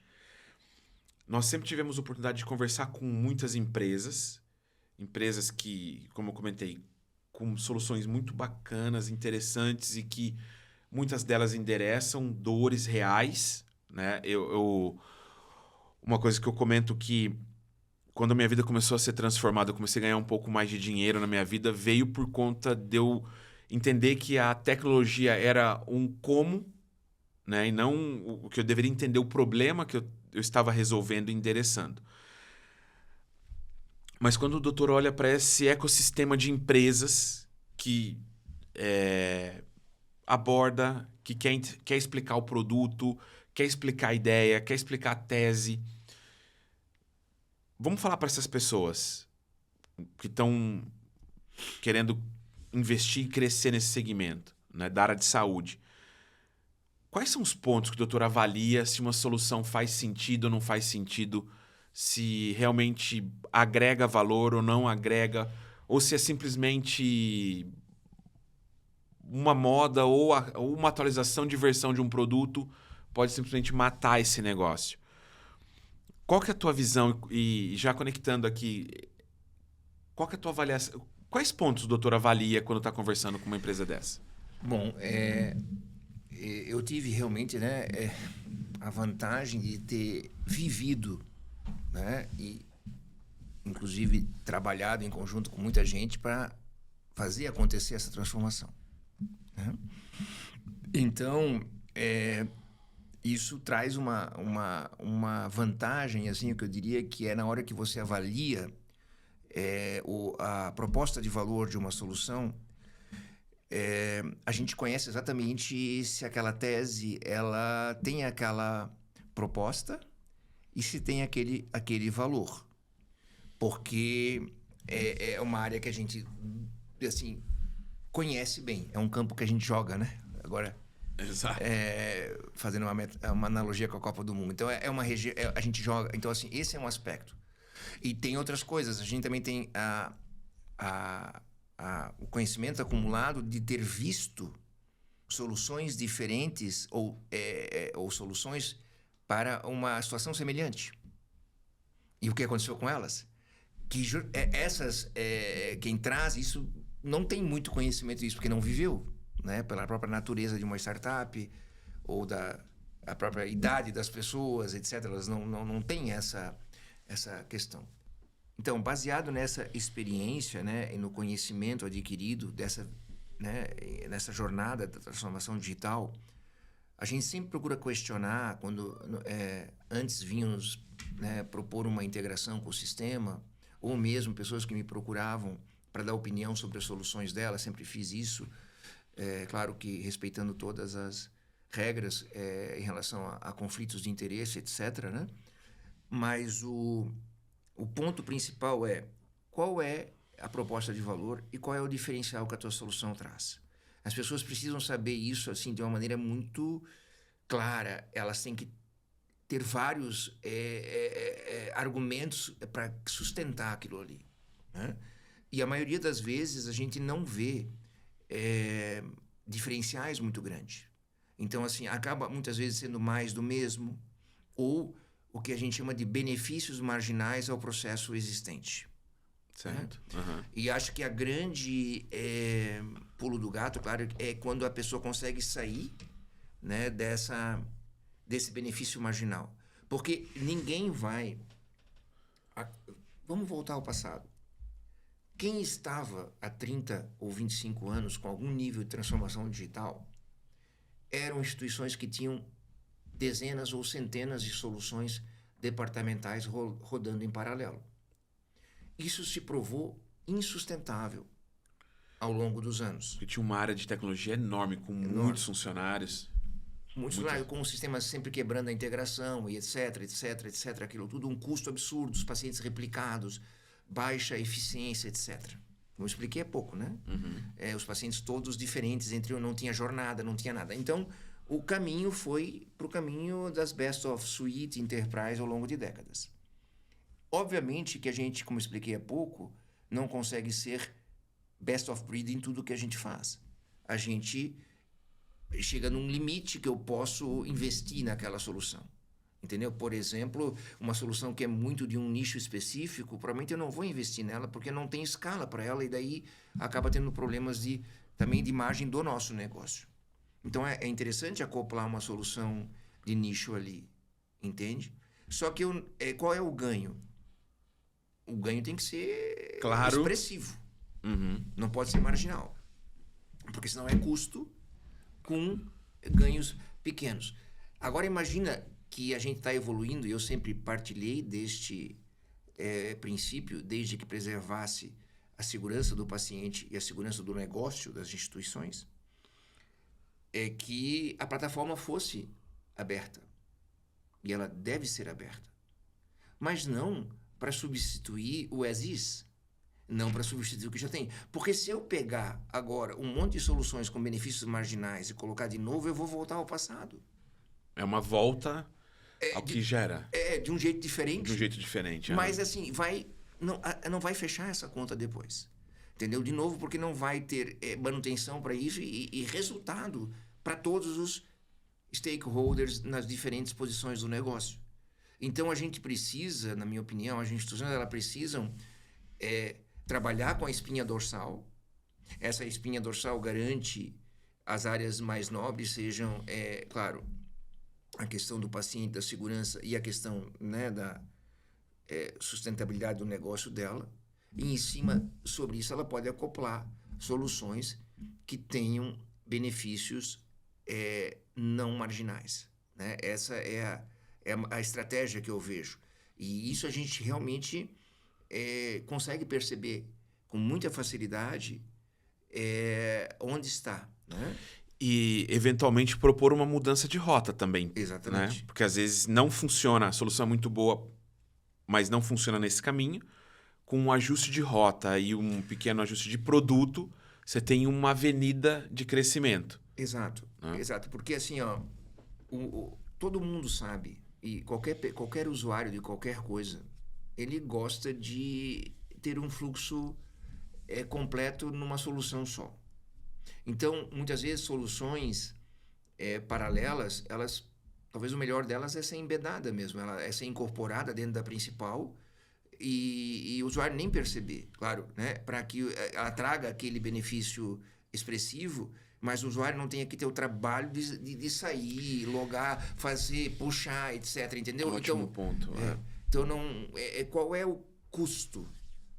Nós sempre tivemos a oportunidade de conversar com muitas empresas que, como eu comentei, com soluções muito bacanas, interessantes e que muitas delas endereçam dores reais, né? Uma coisa que eu comento que quando a minha vida começou a ser transformada, eu comecei a ganhar um pouco mais de dinheiro na minha vida, veio por conta de eu entender que a tecnologia era um como, né? E não o que eu deveria entender, o problema que eu estava resolvendo e endereçando. Mas quando o doutor olha para esse ecossistema de empresas que aborda, que quer explicar o produto, quer explicar a ideia, quer explicar a tese. Vamos falar para essas pessoas que estão querendo investir e crescer nesse segmento, né, da área de saúde, quais são os pontos que o doutor avalia se uma solução faz sentido ou não faz sentido, se realmente agrega valor ou não agrega, ou se é simplesmente uma moda ou uma atualização de versão de um produto pode simplesmente matar esse negócio? Qual que é a tua visão? E já conectando aqui, qual que é a tua avaliação? Quais pontos o doutor avalia quando está conversando com uma empresa dessa? Bom, eu tive realmente, né, a vantagem de ter vivido, né, e inclusive trabalhado em conjunto com muita gente para fazer acontecer essa transformação, né? Então, isso traz uma vantagem, assim, que eu diria que é na hora que você avalia a proposta de valor de uma solução, a gente conhece exatamente se aquela tese ela tem aquela proposta e se tem aquele valor. Porque é uma área que a gente, assim, conhece bem. É um campo que a gente joga, né? Agora, Exato. fazendo uma analogia com a Copa do Mundo. Então, é uma região... a gente joga... Então, assim, esse é um aspecto. E tem outras coisas. A gente também tem o conhecimento acumulado de ter visto soluções diferentes ou soluções para uma situação semelhante. E o que aconteceu com elas? Que quem traz isso não tem muito conhecimento disso, porque não viveu, né? Pela própria natureza de uma startup ou a própria idade das pessoas, etc. Elas não têm essa questão. Então, baseado nessa experiência, né, e no conhecimento adquirido nessa jornada da transformação digital, a gente sempre procura questionar quando antes vínhamos, né, propor uma integração com o sistema, ou mesmo pessoas que me procuravam para dar opinião sobre as soluções delas, sempre fiz isso, claro que respeitando todas as regras em relação a conflitos de interesse, etc., né? Mas o ponto principal é qual é a proposta de valor e qual é o diferencial que a tua solução traz. As pessoas precisam saber isso assim de uma maneira muito clara. Elas têm que ter vários argumentos para sustentar aquilo ali, né? E a maioria das vezes a gente não vê diferenciais muito grandes. Então, assim, acaba muitas vezes sendo mais do mesmo ou o que a gente chama de benefícios marginais ao processo existente. Certo. Né? Uhum. E acho que a grande pulo do gato, claro, é quando a pessoa consegue sair, né, desse benefício marginal. Porque ninguém vai... Vamos voltar ao passado. Quem estava há 30 ou 25 anos com algum nível de transformação digital eram instituições que tinham dezenas ou centenas de soluções departamentais rodando em paralelo. Isso se provou insustentável ao longo dos anos. Porque tinha uma área de tecnologia enorme, com muitos funcionários. Com o sistema sempre quebrando a integração, e etc, aquilo tudo, um custo absurdo, os pacientes replicados, baixa eficiência, etc. Como eu expliquei há pouco, né? Uhum. Os pacientes todos diferentes, entre um não tinha jornada, não tinha nada. Então, o caminho foi para o caminho das best of suite enterprise ao longo de décadas. Obviamente que a gente, como eu expliquei há pouco, não consegue ser best of breed em tudo que a gente faz. A gente chega num limite que eu posso investir naquela solução. Entendeu? Por exemplo, uma solução que é muito de um nicho específico, provavelmente eu não vou investir nela porque não tem escala para ela e daí acaba tendo problemas também de margem do nosso negócio. Então é interessante acoplar uma solução de nicho ali, entende? Só que qual é o ganho? O ganho tem que ser expressivo. Uhum. Não pode ser marginal. Porque senão é custo com ganhos pequenos. Agora imagina que a gente está evoluindo, e eu sempre partilhei deste princípio, desde que preservasse a segurança do paciente e a segurança do negócio das instituições, é que a plataforma fosse aberta. E ela deve ser aberta. Mas não para substituir o as is. não para substituir o que já tem. Porque se eu pegar agora um monte de soluções com benefícios marginais e colocar de novo, eu vou voltar ao passado. É uma volta ao que gera. De um jeito diferente. De um jeito diferente. Mas assim, não vai fechar essa conta depois. Entendeu? De novo, porque não vai ter manutenção para isso e resultado para todos os stakeholders nas diferentes posições do negócio. Então a gente precisa, na minha opinião, as instituições elas precisam trabalhar com a espinha dorsal. Essa espinha dorsal garante as áreas mais nobres sejam, claro, a questão do paciente, da segurança e a questão, né, da sustentabilidade do negócio dela. E em cima sobre isso ela pode acoplar soluções que tenham benefícios não marginais, né? Essa é a estratégia que eu vejo. E isso a gente realmente consegue perceber com muita facilidade onde está, né? E, eventualmente, propor uma mudança de rota também. Exatamente. Né? Porque, às vezes, não funciona, a solução é muito boa, mas não funciona nesse caminho. Com um ajuste de rota e um pequeno ajuste de produto, você tem uma avenida de crescimento. Exato, Né? exato. Porque, assim, ó, todo mundo sabe, e qualquer usuário de qualquer coisa, ele gosta de ter um fluxo completo numa solução só. Então, muitas vezes, soluções paralelas, talvez o melhor delas é ser embedada mesmo, ela é ser incorporada dentro da principal e o usuário nem perceber, claro, né? Para que ela traga aquele benefício expressivo, mas o usuário não tenha que ter o trabalho de sair, logar, fazer, puxar, etc. Entendeu? Ótimo ponto. Então, qual é o custo,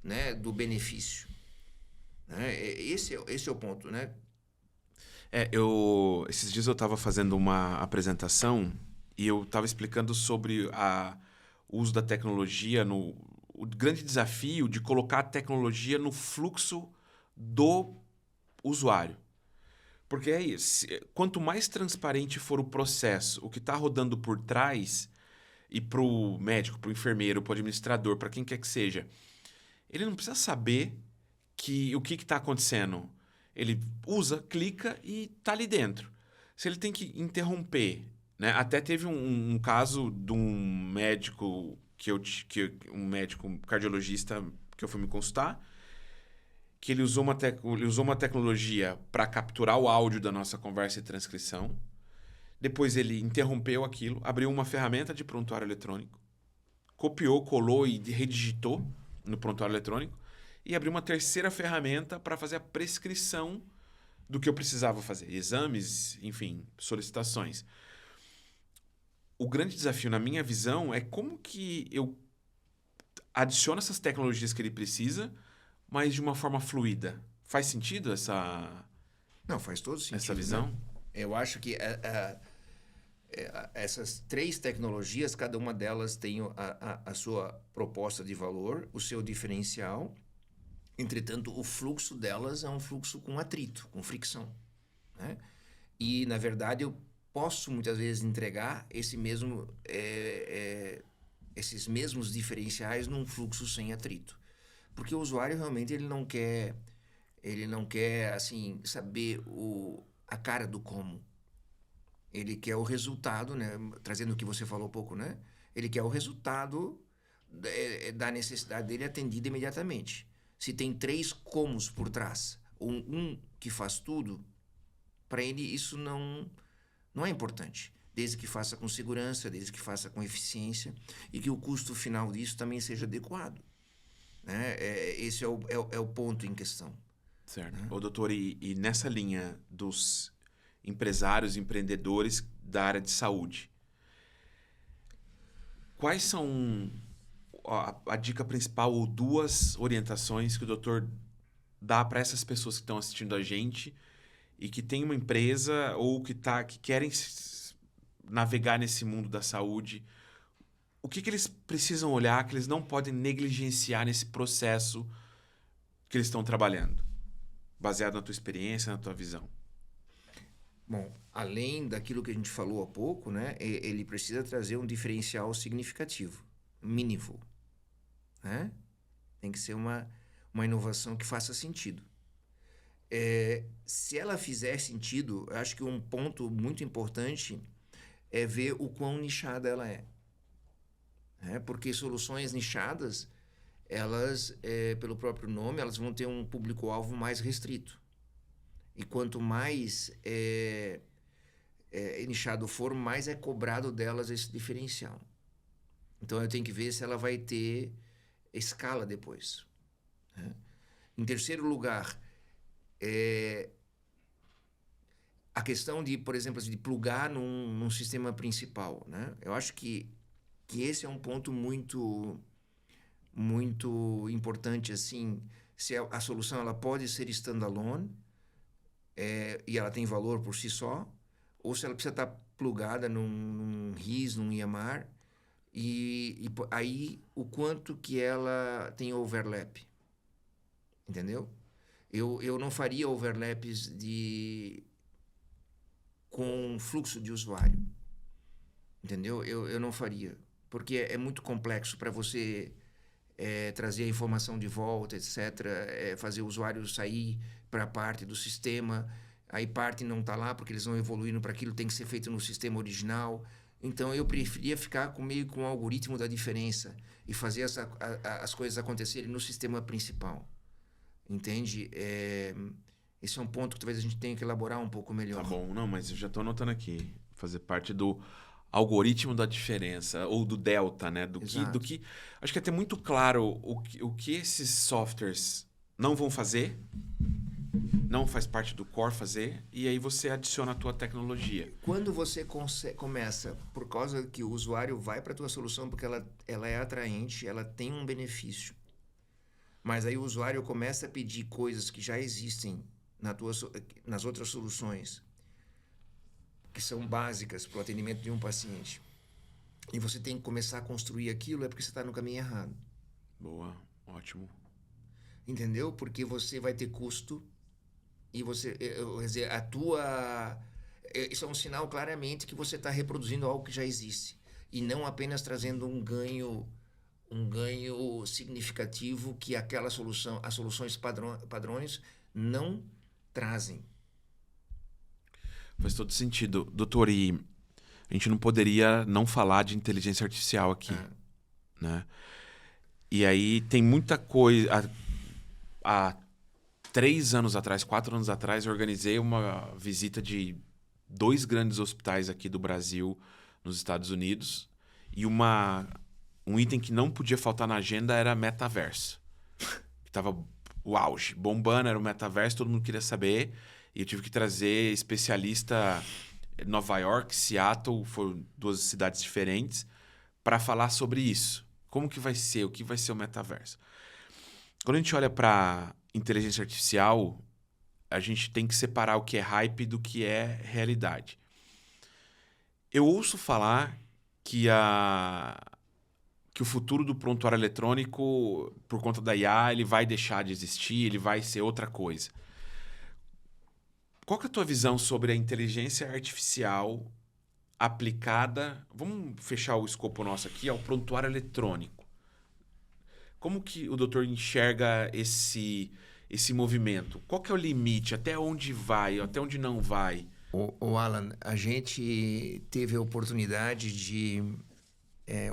né, do benefício? Né? Esse é o ponto, né? Esses dias eu estava fazendo uma apresentação e eu estava explicando sobre o uso da tecnologia, o grande desafio de colocar a tecnologia no fluxo do usuário. Porque é isso. Quanto mais transparente for o processo, o que está rodando por trás, e para o médico, para o enfermeiro, para o administrador, para quem quer que seja, ele não precisa saber o que está acontecendo. Ele usa, clica e está ali dentro. Se ele tem que interromper, né? Até teve um caso de um médico um médico cardiologista que eu fui me consultar, que ele usou uma tecnologia para capturar o áudio da nossa conversa e transcrição. Depois ele interrompeu aquilo, abriu uma ferramenta de prontuário eletrônico, copiou, colou e redigitou no prontuário eletrônico e abriu uma terceira ferramenta para fazer a prescrição do que eu precisava fazer. Exames, enfim, solicitações. O grande desafio, na minha visão, é como que eu adiciono essas tecnologias que ele precisa, mas de uma forma fluida. Faz sentido Não, faz todo sentido. Essa visão? Né? Eu acho que essas três tecnologias, cada uma delas tem a sua proposta de valor, o seu diferencial. Entretanto, o fluxo delas é um fluxo com atrito, com fricção. Né? E, na verdade, eu posso muitas vezes entregar esses mesmos diferenciais num fluxo sem atrito. Porque o usuário realmente ele não quer assim, saber a cara do como. Ele quer o resultado, né? Trazendo o que você falou um pouco, né? Ele quer o resultado da necessidade dele atendida imediatamente. Se tem 3 comos por trás, ou um que faz tudo, para ele isso não é importante. Desde que faça com segurança, desde que faça com eficiência e que o custo final disso também seja adequado. Né? Esse é o ponto em questão. Certo. Né? Doutor, e nessa linha dos empresários, empreendedores da área de saúde, quais são a dica principal ou 2 orientações que o doutor dá para essas pessoas que estão assistindo a gente e que tem uma empresa ou que querem navegar nesse mundo da saúde? O que eles precisam olhar, que eles não podem negligenciar nesse processo que eles estão trabalhando, baseado na tua experiência, na tua visão? Bom, além daquilo que a gente falou há pouco, né, ele precisa trazer um diferencial significativo, meaningful. Né? Tem que ser uma uma inovação que faça sentido. Se ela fizer sentido, eu acho que um ponto muito importante é ver o quão nichada ela é. Porque soluções nichadas, elas, pelo próprio nome, elas vão ter um público-alvo mais restrito. E quanto mais nichado for, mais é cobrado delas esse diferencial. Então, eu tenho que ver se ela vai ter escala depois. Em terceiro lugar, a questão de, por exemplo, de plugar num sistema principal, né? Eu acho que esse é um ponto muito, muito importante, assim, se a solução ela pode ser standalone e ela tem valor por si só, ou se ela precisa estar plugada num RIS, num EMR, e aí o quanto que ela tem overlap, entendeu? Eu não faria overlaps com fluxo de usuário, entendeu? Eu não faria, porque é muito complexo para você trazer a informação de volta, etc., fazer o usuário sair para a parte do sistema, aí parte não está lá porque eles vão evoluindo para aquilo, tem que ser feito no sistema original. Então, eu preferia ficar meio com o algoritmo da diferença e fazer as coisas acontecerem no sistema principal. Entende? Esse é um ponto que talvez a gente tenha que elaborar um pouco melhor. Tá bom, não, mas eu já estou anotando aqui. Fazer parte do algoritmo da diferença, ou do delta, né? Do que acho que é até muito claro o que esses softwares não vão fazer, não faz parte do core fazer, e aí você adiciona a tua tecnologia. Quando você começa, por causa que o usuário vai para a tua solução porque ela é atraente, ela tem um benefício, mas aí o usuário começa a pedir coisas que já existem nas outras soluções, que são básicas para o atendimento de um paciente, e você tem que começar a construir aquilo, é porque você está no caminho errado. Boa, ótimo. Entendeu? Porque você vai ter custo e você, quer dizer, isso é um sinal claramente que você está reproduzindo algo que já existe e não apenas trazendo um ganho significativo que as soluções padrões não trazem. Faz todo sentido. Doutor, e a gente não poderia não falar de inteligência artificial aqui, né? E aí tem muita coisa... Há 3 anos atrás, 4 anos atrás, eu organizei uma visita de 2 grandes hospitais aqui do Brasil, nos Estados Unidos, e um item que não podia faltar na agenda era metaverso. Que tava o auge, bombando, era o metaverso, todo mundo queria saber, e eu tive que trazer especialista em Nova York, Seattle, foram 2 cidades diferentes, para falar sobre isso. Como que vai ser, o que vai ser o metaverso? Quando a gente olha para inteligência artificial, a gente tem que separar o que é hype do que é realidade. Eu ouço falar que o futuro do prontuário eletrônico, por conta da IA, ele vai deixar de existir, ele vai ser outra coisa. Qual que é a tua visão sobre a inteligência artificial aplicada, vamos fechar o escopo nosso aqui, ao prontuário eletrônico? Como que o doutor enxerga esse movimento? Qual que é o limite? Até onde vai? Até onde não vai? O Alan, a gente teve a oportunidade de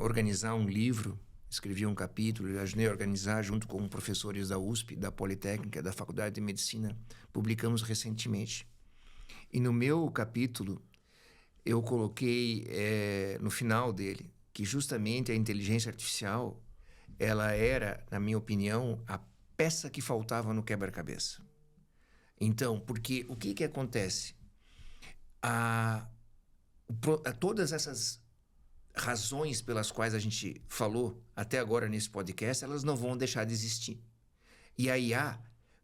organizar um livro, escrevi um capítulo, ajudei a organizar junto com professores da USP, da Politécnica, da Faculdade de Medicina, publicamos recentemente. E no meu capítulo, eu coloquei no final dele que justamente a inteligência artificial ela era, na minha opinião, a peça que faltava no quebra-cabeça. Então, porque o que acontece? Todas essas razões pelas quais a gente falou até agora nesse podcast, elas não vão deixar de existir. E a IA,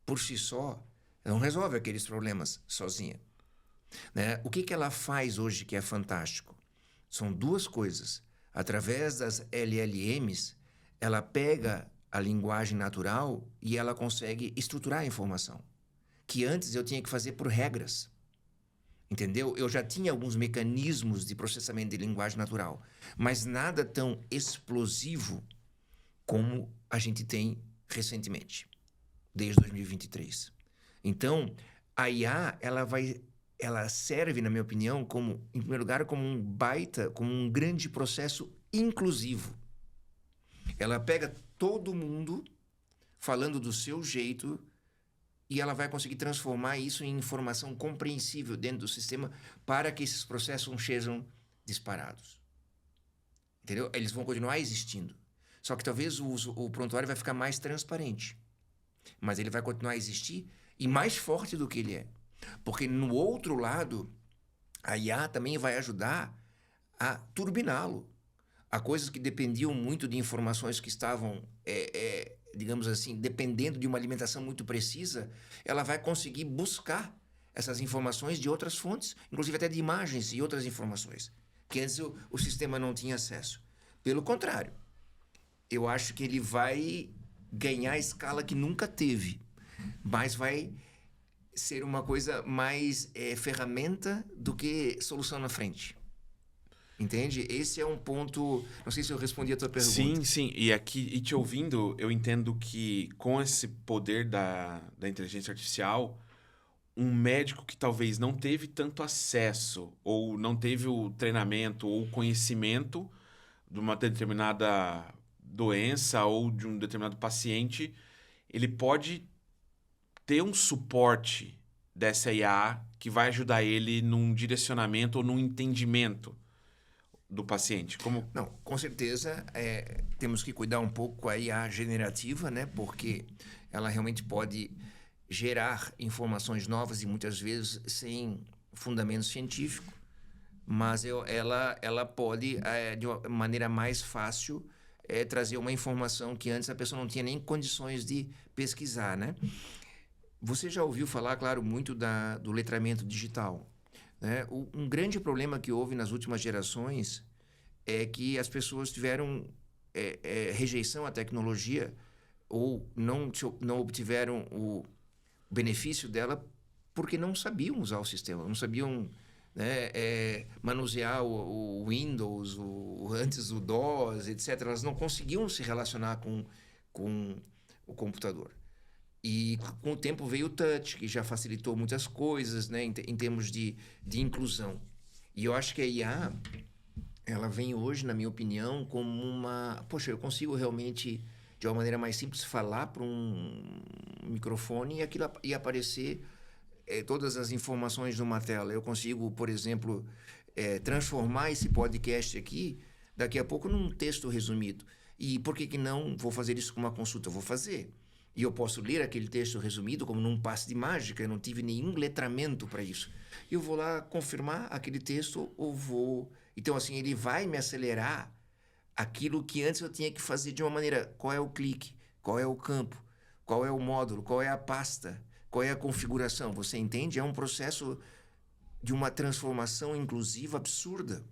por si só, não resolve aqueles problemas sozinha. Né? O que ela faz hoje que é fantástico? São 2 coisas. Através das LLMs, ela pega a linguagem natural e ela consegue estruturar a informação, que antes eu tinha que fazer por regras. Entendeu? Eu já tinha alguns mecanismos de processamento de linguagem natural, mas nada tão explosivo como a gente tem recentemente. desde 2023. Então, a IA, ela serve, na minha opinião, como, em primeiro lugar, como um grande processo inclusivo. Ela pega todo mundo falando do seu jeito e ela vai conseguir transformar isso em informação compreensível dentro do sistema para que esses processos não sejam disparados. Entendeu? Eles vão continuar existindo. Só que talvez o prontuário vai ficar mais transparente. Mas ele vai continuar a existir e mais forte do que ele é. Porque no outro lado, a IA também vai ajudar a turbiná-lo. Há coisas que dependiam muito de informações que estavam, digamos assim, dependendo de uma alimentação muito precisa, ela vai conseguir buscar essas informações de outras fontes, inclusive até de imagens e outras informações, que antes o sistema não tinha acesso. Pelo contrário, eu acho que ele vai ganhar a escala que nunca teve, mas vai ser uma coisa mais ferramenta do que solução na frente. Entende? Esse é um ponto... Não sei se eu respondi a tua pergunta. Sim, sim. E aqui, e te ouvindo, eu entendo que com esse poder da inteligência artificial, um médico que talvez não teve tanto acesso, ou não teve o treinamento ou o conhecimento de uma determinada doença ou de um determinado paciente, ele pode ter um suporte dessa IA que vai ajudar ele num direcionamento ou num entendimento do paciente. Como... Não, com certeza temos que cuidar um pouco com a IA generativa, né? Porque ela realmente pode gerar informações novas e muitas vezes sem fundamento científico, mas ela pode, de uma maneira mais fácil, trazer uma informação que antes a pessoa não tinha nem condições de pesquisar, né? Você já ouviu falar, claro, muito do letramento digital, né? Um grande problema que houve nas últimas gerações é que as pessoas tiveram rejeição à tecnologia ou não obtiveram o benefício dela porque não sabiam usar o sistema, não sabiam, né, manusear o Windows, antes o DOS, etc. Elas não conseguiam se relacionar com o computador. E com o tempo veio o touch, que já facilitou muitas coisas, né, em termos de inclusão. E eu acho que a IA, ela vem hoje, na minha opinião, como uma... Poxa, eu consigo realmente, de uma maneira mais simples, falar para um microfone e aquilo ia aparecer todas as informações numa tela. Eu consigo, por exemplo, transformar esse podcast aqui, daqui a pouco, num texto resumido. E por que não vou fazer isso com uma consulta? Eu vou fazer. E eu posso ler aquele texto resumido como num passe de mágica, eu não tive nenhum letramento para isso. Eu vou lá confirmar aquele texto ou vou... Então, assim, ele vai me acelerar aquilo que antes eu tinha que fazer de uma maneira... Qual é o clique? Qual é o campo? Qual é o módulo? Qual é a pasta? Qual é a configuração? Você entende? É um processo de uma transformação inclusiva absurda.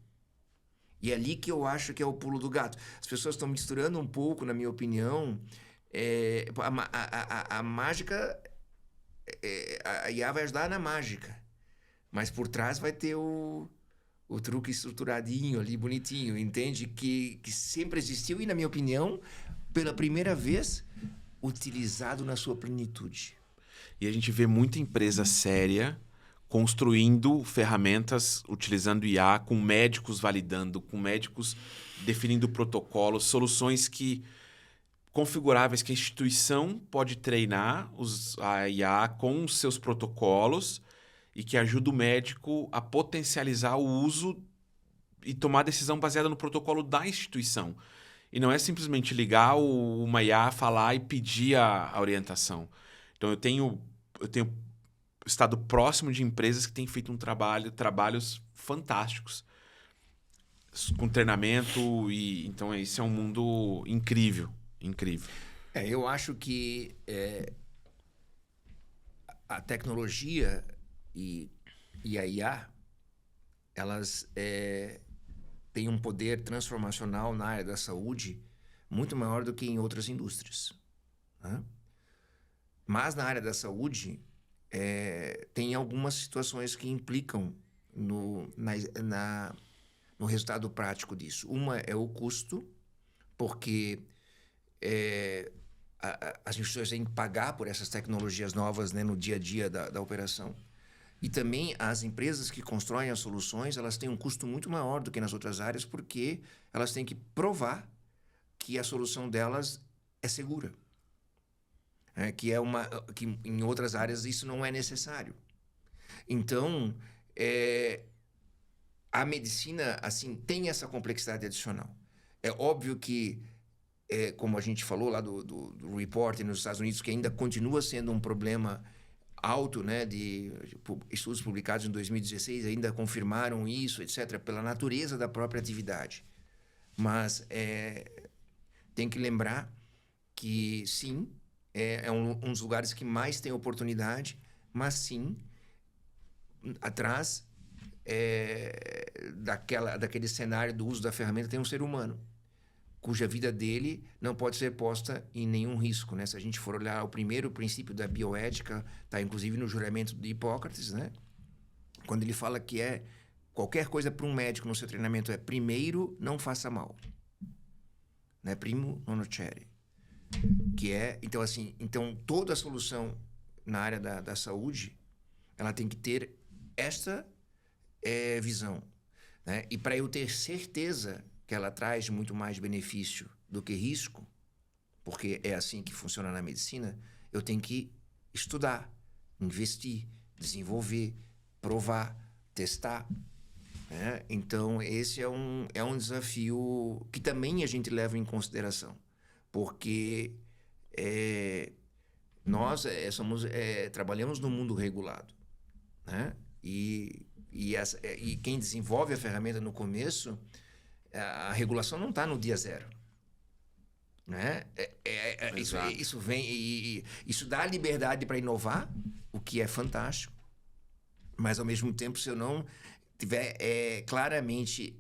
E é ali que eu acho que é o pulo do gato. As pessoas estão misturando um pouco, na minha opinião... A mágica, a IA vai ajudar na mágica, mas por trás vai ter o truque estruturadinho ali, bonitinho, entende? Que sempre existiu e, na minha opinião, pela primeira vez, utilizado na sua plenitude. E a gente vê muita empresa séria construindo ferramentas, utilizando IA, com médicos validando, com médicos definindo protocolos, soluções configuráveis que a instituição pode treinar a IA com os seus protocolos e que ajuda o médico a potencializar o uso e tomar decisão baseada no protocolo da instituição. E não é simplesmente ligar uma IA, falar e pedir a orientação. Então, eu tenho estado próximo de empresas que têm feito trabalhos fantásticos com treinamento. Então, esse é um mundo incrível. Incrível. Eu acho que a tecnologia e a IA, elas têm um poder transformacional na área da saúde muito maior do que em outras indústrias, né? Mas na área da saúde tem algumas situações que implicam no resultado prático disso. Uma é o custo, porque as instituições têm que pagar por essas tecnologias novas, né, no dia a dia da operação. E também as empresas que constroem as soluções, elas têm um custo muito maior do que nas outras áreas, porque elas têm que provar que a solução delas é segura. Que em outras áreas isso não é necessário. Então, a medicina assim tem essa complexidade adicional. É óbvio que, como a gente falou lá do report nos Estados Unidos, que ainda continua sendo um problema alto, né, de estudos publicados em 2016 ainda confirmaram isso, etc., pela natureza da própria atividade. Mas tem que lembrar que, sim, é um dos lugares que mais tem oportunidade, mas, sim, atrás daquele cenário do uso da ferramenta tem um ser humano, cuja vida dele não pode ser posta em nenhum risco, né? Se a gente for olhar o primeiro princípio da bioética, está inclusive no juramento de Hipócrates, né? Quando ele fala que qualquer coisa para um médico no seu treinamento primeiro, não faça mal. Né? Primo non nocere. Então toda a solução na área da saúde, ela tem que ter esta visão, né? E para eu ter certeza que ela traz muito mais benefício do que risco, porque é assim que funciona na medicina, eu tenho que estudar, investir, desenvolver, provar, testar. Né? Então, esse é um desafio que também a gente leva em consideração, porque nós trabalhamos no mundo regulado, né? E quem desenvolve a ferramenta no começo, a regulação não está no dia zero. Né? Isso vem e isso dá liberdade para inovar, o que é fantástico, mas ao mesmo tempo, se eu não tiver claramente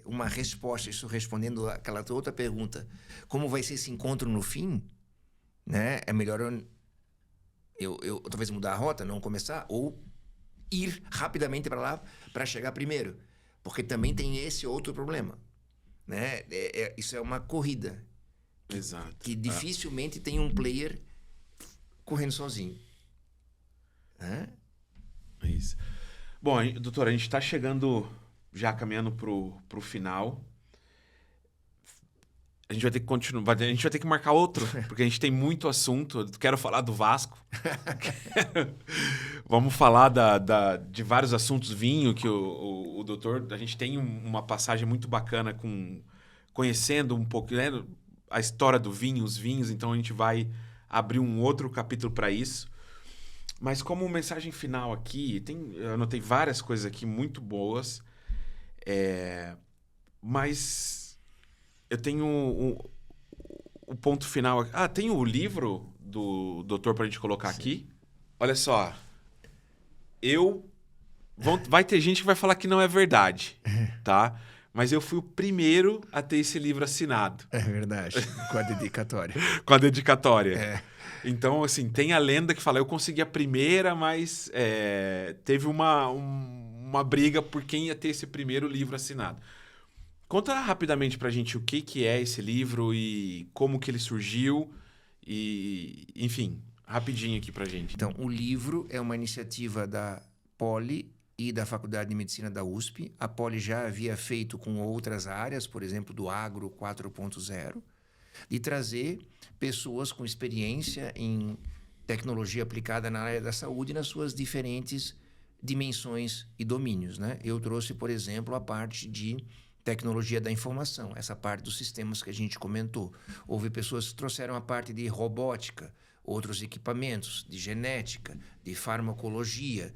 uma resposta, isso respondendo aquela outra pergunta, como vai ser esse encontro no fim, né? É melhor eu talvez mudar a rota, não começar, ou ir rapidamente para lá para chegar primeiro, porque também tem esse outro problema, né? Isso é uma corrida. Exato. Que dificilmente tem um player correndo sozinho. É isso. Bom, doutor, a gente está chegando, já caminhando pro final. A gente vai ter que continuar, a gente vai ter que marcar outro, porque a gente tem muito assunto. Eu quero falar do Vasco. Vamos falar de vários assuntos, vinho, que o doutor... A gente tem uma passagem muito bacana conhecendo um pouco, né, a história do vinho, os vinhos, então a gente vai abrir um outro capítulo para isso. Mas como mensagem final aqui, eu anotei várias coisas aqui muito boas, mas eu tenho o ponto final. Tem o livro do doutor para a gente colocar Sim. aqui. Olha só, vai ter gente que vai falar que não é verdade, tá? Mas eu fui o primeiro a ter esse livro assinado. É verdade, com a dedicatória. Com a dedicatória. Então, assim, tem a lenda que fala, eu consegui a primeira, mas teve uma briga por quem ia ter esse primeiro livro assinado. Conta rapidamente pra gente o que é esse livro e como que ele surgiu e, enfim, rapidinho aqui pra gente. Então, o livro é uma iniciativa da Poli e da Faculdade de Medicina da USP. A Poli já havia feito com outras áreas, por exemplo, do Agro 4.0, de trazer pessoas com experiência em tecnologia aplicada na área da saúde nas suas diferentes dimensões e domínios, né? Eu trouxe, por exemplo, a parte de tecnologia da informação, essa parte dos sistemas que a gente comentou. Houve pessoas que trouxeram a parte de robótica, outros equipamentos, de genética, de farmacologia,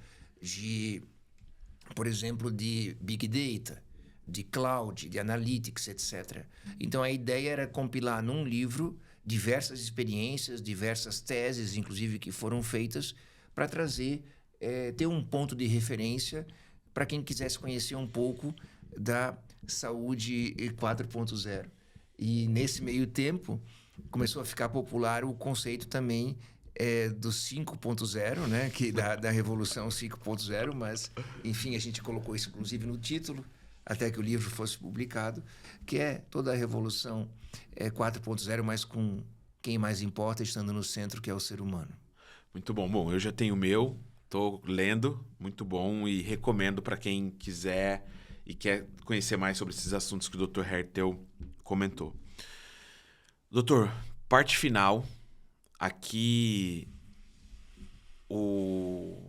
por exemplo, de Big Data, de Cloud, de Analytics, etc. Então, a ideia era compilar num livro diversas experiências, diversas teses, inclusive, que foram feitas para ter um ponto de referência para quem quisesse conhecer um pouco da saúde 4.0. E, nesse meio tempo, começou a ficar popular o conceito também do 5.0, né? Da Revolução 5.0, mas, enfim, a gente colocou isso, inclusive, no título, até que o livro fosse publicado, que é toda a Revolução 4.0, mas com quem mais importa estando no centro, que é o ser humano. Muito bom. Bom, eu já tenho o meu, estou lendo, muito bom, e recomendo para quem quiser e quer conhecer mais sobre esses assuntos que o Dr. Hertel comentou. Doutor, parte final. Aqui o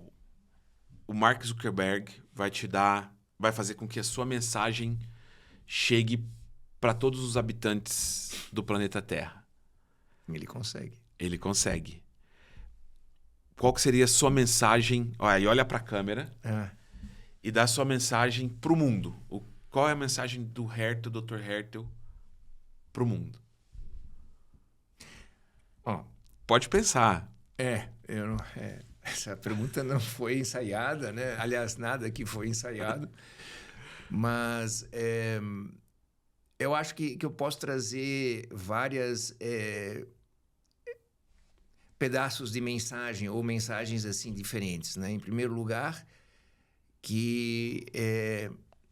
Mark Zuckerberg vai fazer com que a sua mensagem chegue para todos os habitantes do planeta Terra. Ele consegue. Ele consegue. Qual que seria a sua mensagem? Olha para a câmera e dá a sua mensagem para o mundo. Qual é a mensagem do Hertel, Dr. Hertel, para o mundo? Pode pensar. Essa pergunta não foi ensaiada, né? Aliás, nada aqui foi ensaiado. Mas eu acho que eu posso trazer várias pedaços de mensagem ou mensagens assim diferentes, né? Em primeiro lugar, que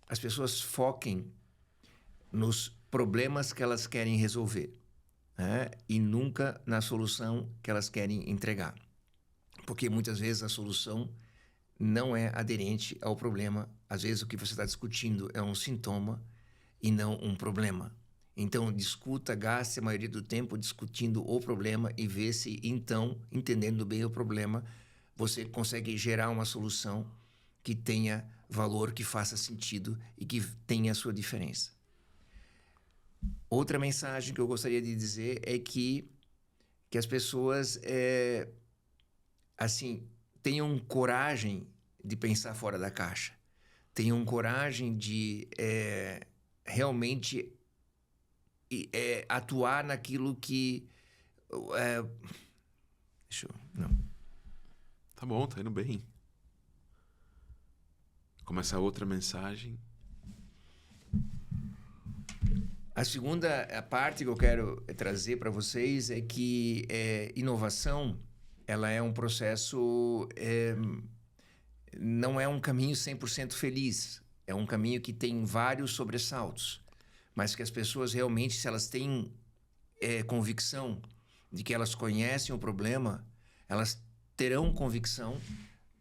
as pessoas foquem nos problemas que elas querem resolver, né? E nunca na solução que elas querem entregar. Porque muitas vezes a solução não é aderente ao problema. Às vezes o que você está discutindo é um sintoma e não um problema. Então, gaste a maioria do tempo discutindo o problema e vê se, então, entendendo bem o problema, você consegue gerar uma solução que tenha valor, que faça sentido e que tenha a sua diferença. Outra mensagem que eu gostaria de dizer é que as pessoas tenham coragem de pensar fora da caixa, tenham coragem de realmente atuar naquilo que... Não. Tá bom, tá indo bem. Começa outra mensagem. A segunda parte que eu quero trazer para vocês é que inovação, ela é um processo, não é um caminho 100% feliz. É um caminho que tem vários sobressaltos, mas que as pessoas realmente, se elas têm convicção de que elas conhecem o problema, elas terão convicção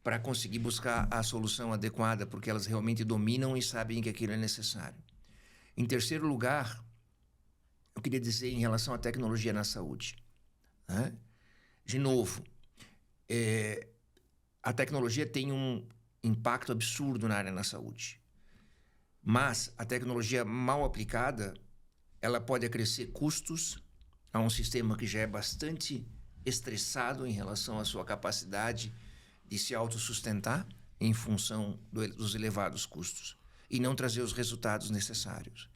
para conseguir buscar a solução adequada, porque elas realmente dominam e sabem que aquilo é necessário. Em terceiro lugar, eu queria dizer em relação à tecnologia na saúde, né? De novo, a tecnologia tem um impacto absurdo na área da saúde. Mas a tecnologia mal aplicada, ela pode acrescer custos a um sistema que já é bastante estressado em relação à sua capacidade de se autossustentar em função dos elevados custos e não trazer os resultados necessários.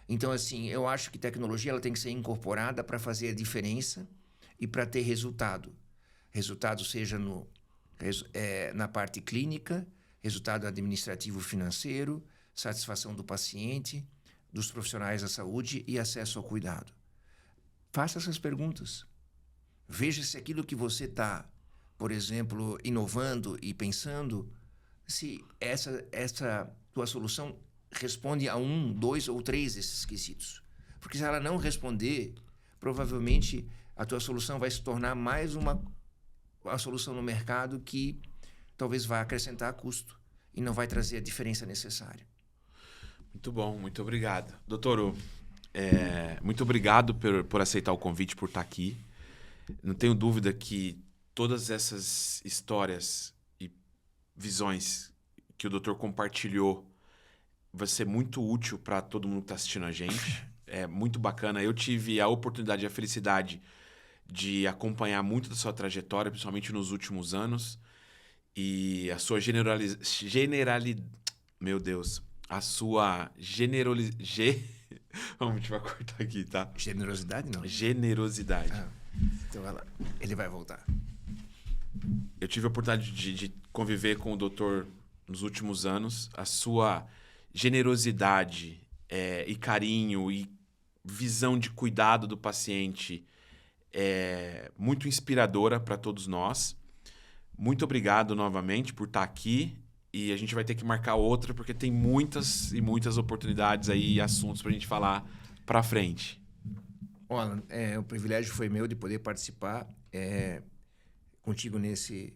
Então, assim, eu acho que tecnologia ela tem que ser incorporada para fazer a diferença e para ter resultado. Resultado seja na parte clínica, resultado administrativo financeiro, satisfação do paciente, dos profissionais da saúde e acesso ao cuidado. Faça essas perguntas. Veja se aquilo que você está, por exemplo, inovando e pensando, se essa tua solução responde a 1, 2 ou 3 desses quesitos. Porque se ela não responder, provavelmente a tua solução vai se tornar mais uma solução no mercado que talvez vá acrescentar custo e não vai trazer a diferença necessária. Muito bom, muito obrigado. Doutor, muito obrigado por aceitar o convite, por estar aqui. Não tenho dúvida que todas essas histórias e visões que o doutor compartilhou vai ser muito útil para todo mundo que está assistindo a gente. É muito bacana. Eu tive a oportunidade e a felicidade de acompanhar muito da sua trajetória, principalmente nos últimos anos. E a sua Meu Deus. A sua Vamos, a gente vai cortar aqui, tá? Generosidade, não? Generosidade. Então vai lá. Ele vai voltar. Eu tive a oportunidade de conviver com o doutor nos últimos anos. A sua generosidade e carinho e visão de cuidado do paciente é muito inspiradora para todos nós. Muito obrigado novamente por estar aqui. E a gente vai ter que marcar outra, porque tem muitas e muitas oportunidades aí e assuntos para a gente falar para frente. Alan, o privilégio foi meu de poder participar contigo nesse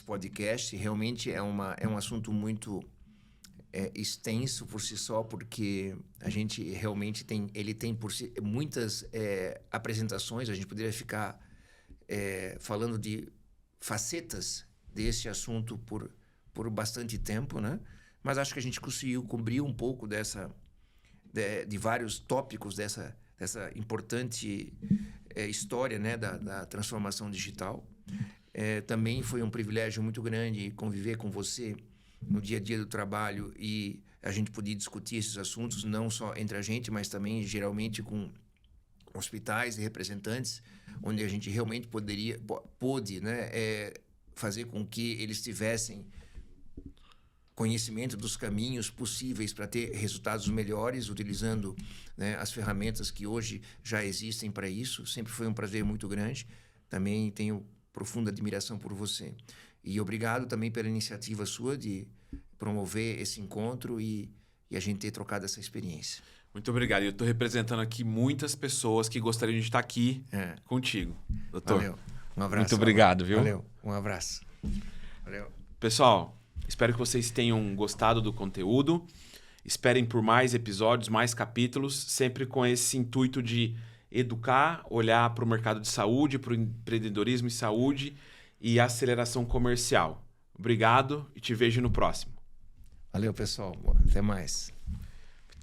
podcast. Realmente é um assunto muito extenso por si só, porque a gente realmente ele tem por si muitas apresentações. A gente poderia ficar falando de facetas desse assunto por bastante tempo, né? Mas acho que a gente conseguiu cobrir um pouco de vários tópicos dessa importante história, né, da transformação digital. Também foi um privilégio muito grande conviver com você no dia a dia do trabalho e a gente poder discutir esses assuntos, não só entre a gente, mas também geralmente com hospitais e representantes, onde a gente realmente pôde, né, fazer com que eles tivessem conhecimento dos caminhos possíveis para ter resultados melhores, utilizando, né, as ferramentas que hoje já existem para isso. Sempre foi um prazer muito grande. Também tenho profunda admiração por você. E obrigado também pela iniciativa sua de promover esse encontro e a gente ter trocado essa experiência. Muito obrigado. Eu estou representando aqui muitas pessoas que gostariam de estar aqui contigo, doutor. Valeu. Um abraço. Muito obrigado, viu? Valeu. Um abraço. Valeu. Pessoal, espero que vocês tenham gostado do conteúdo. Esperem por mais episódios, mais capítulos, sempre com esse intuito de educar, olhar para o mercado de saúde, para o empreendedorismo e saúde e aceleração comercial. Obrigado e te vejo no próximo. Valeu, pessoal. Até mais.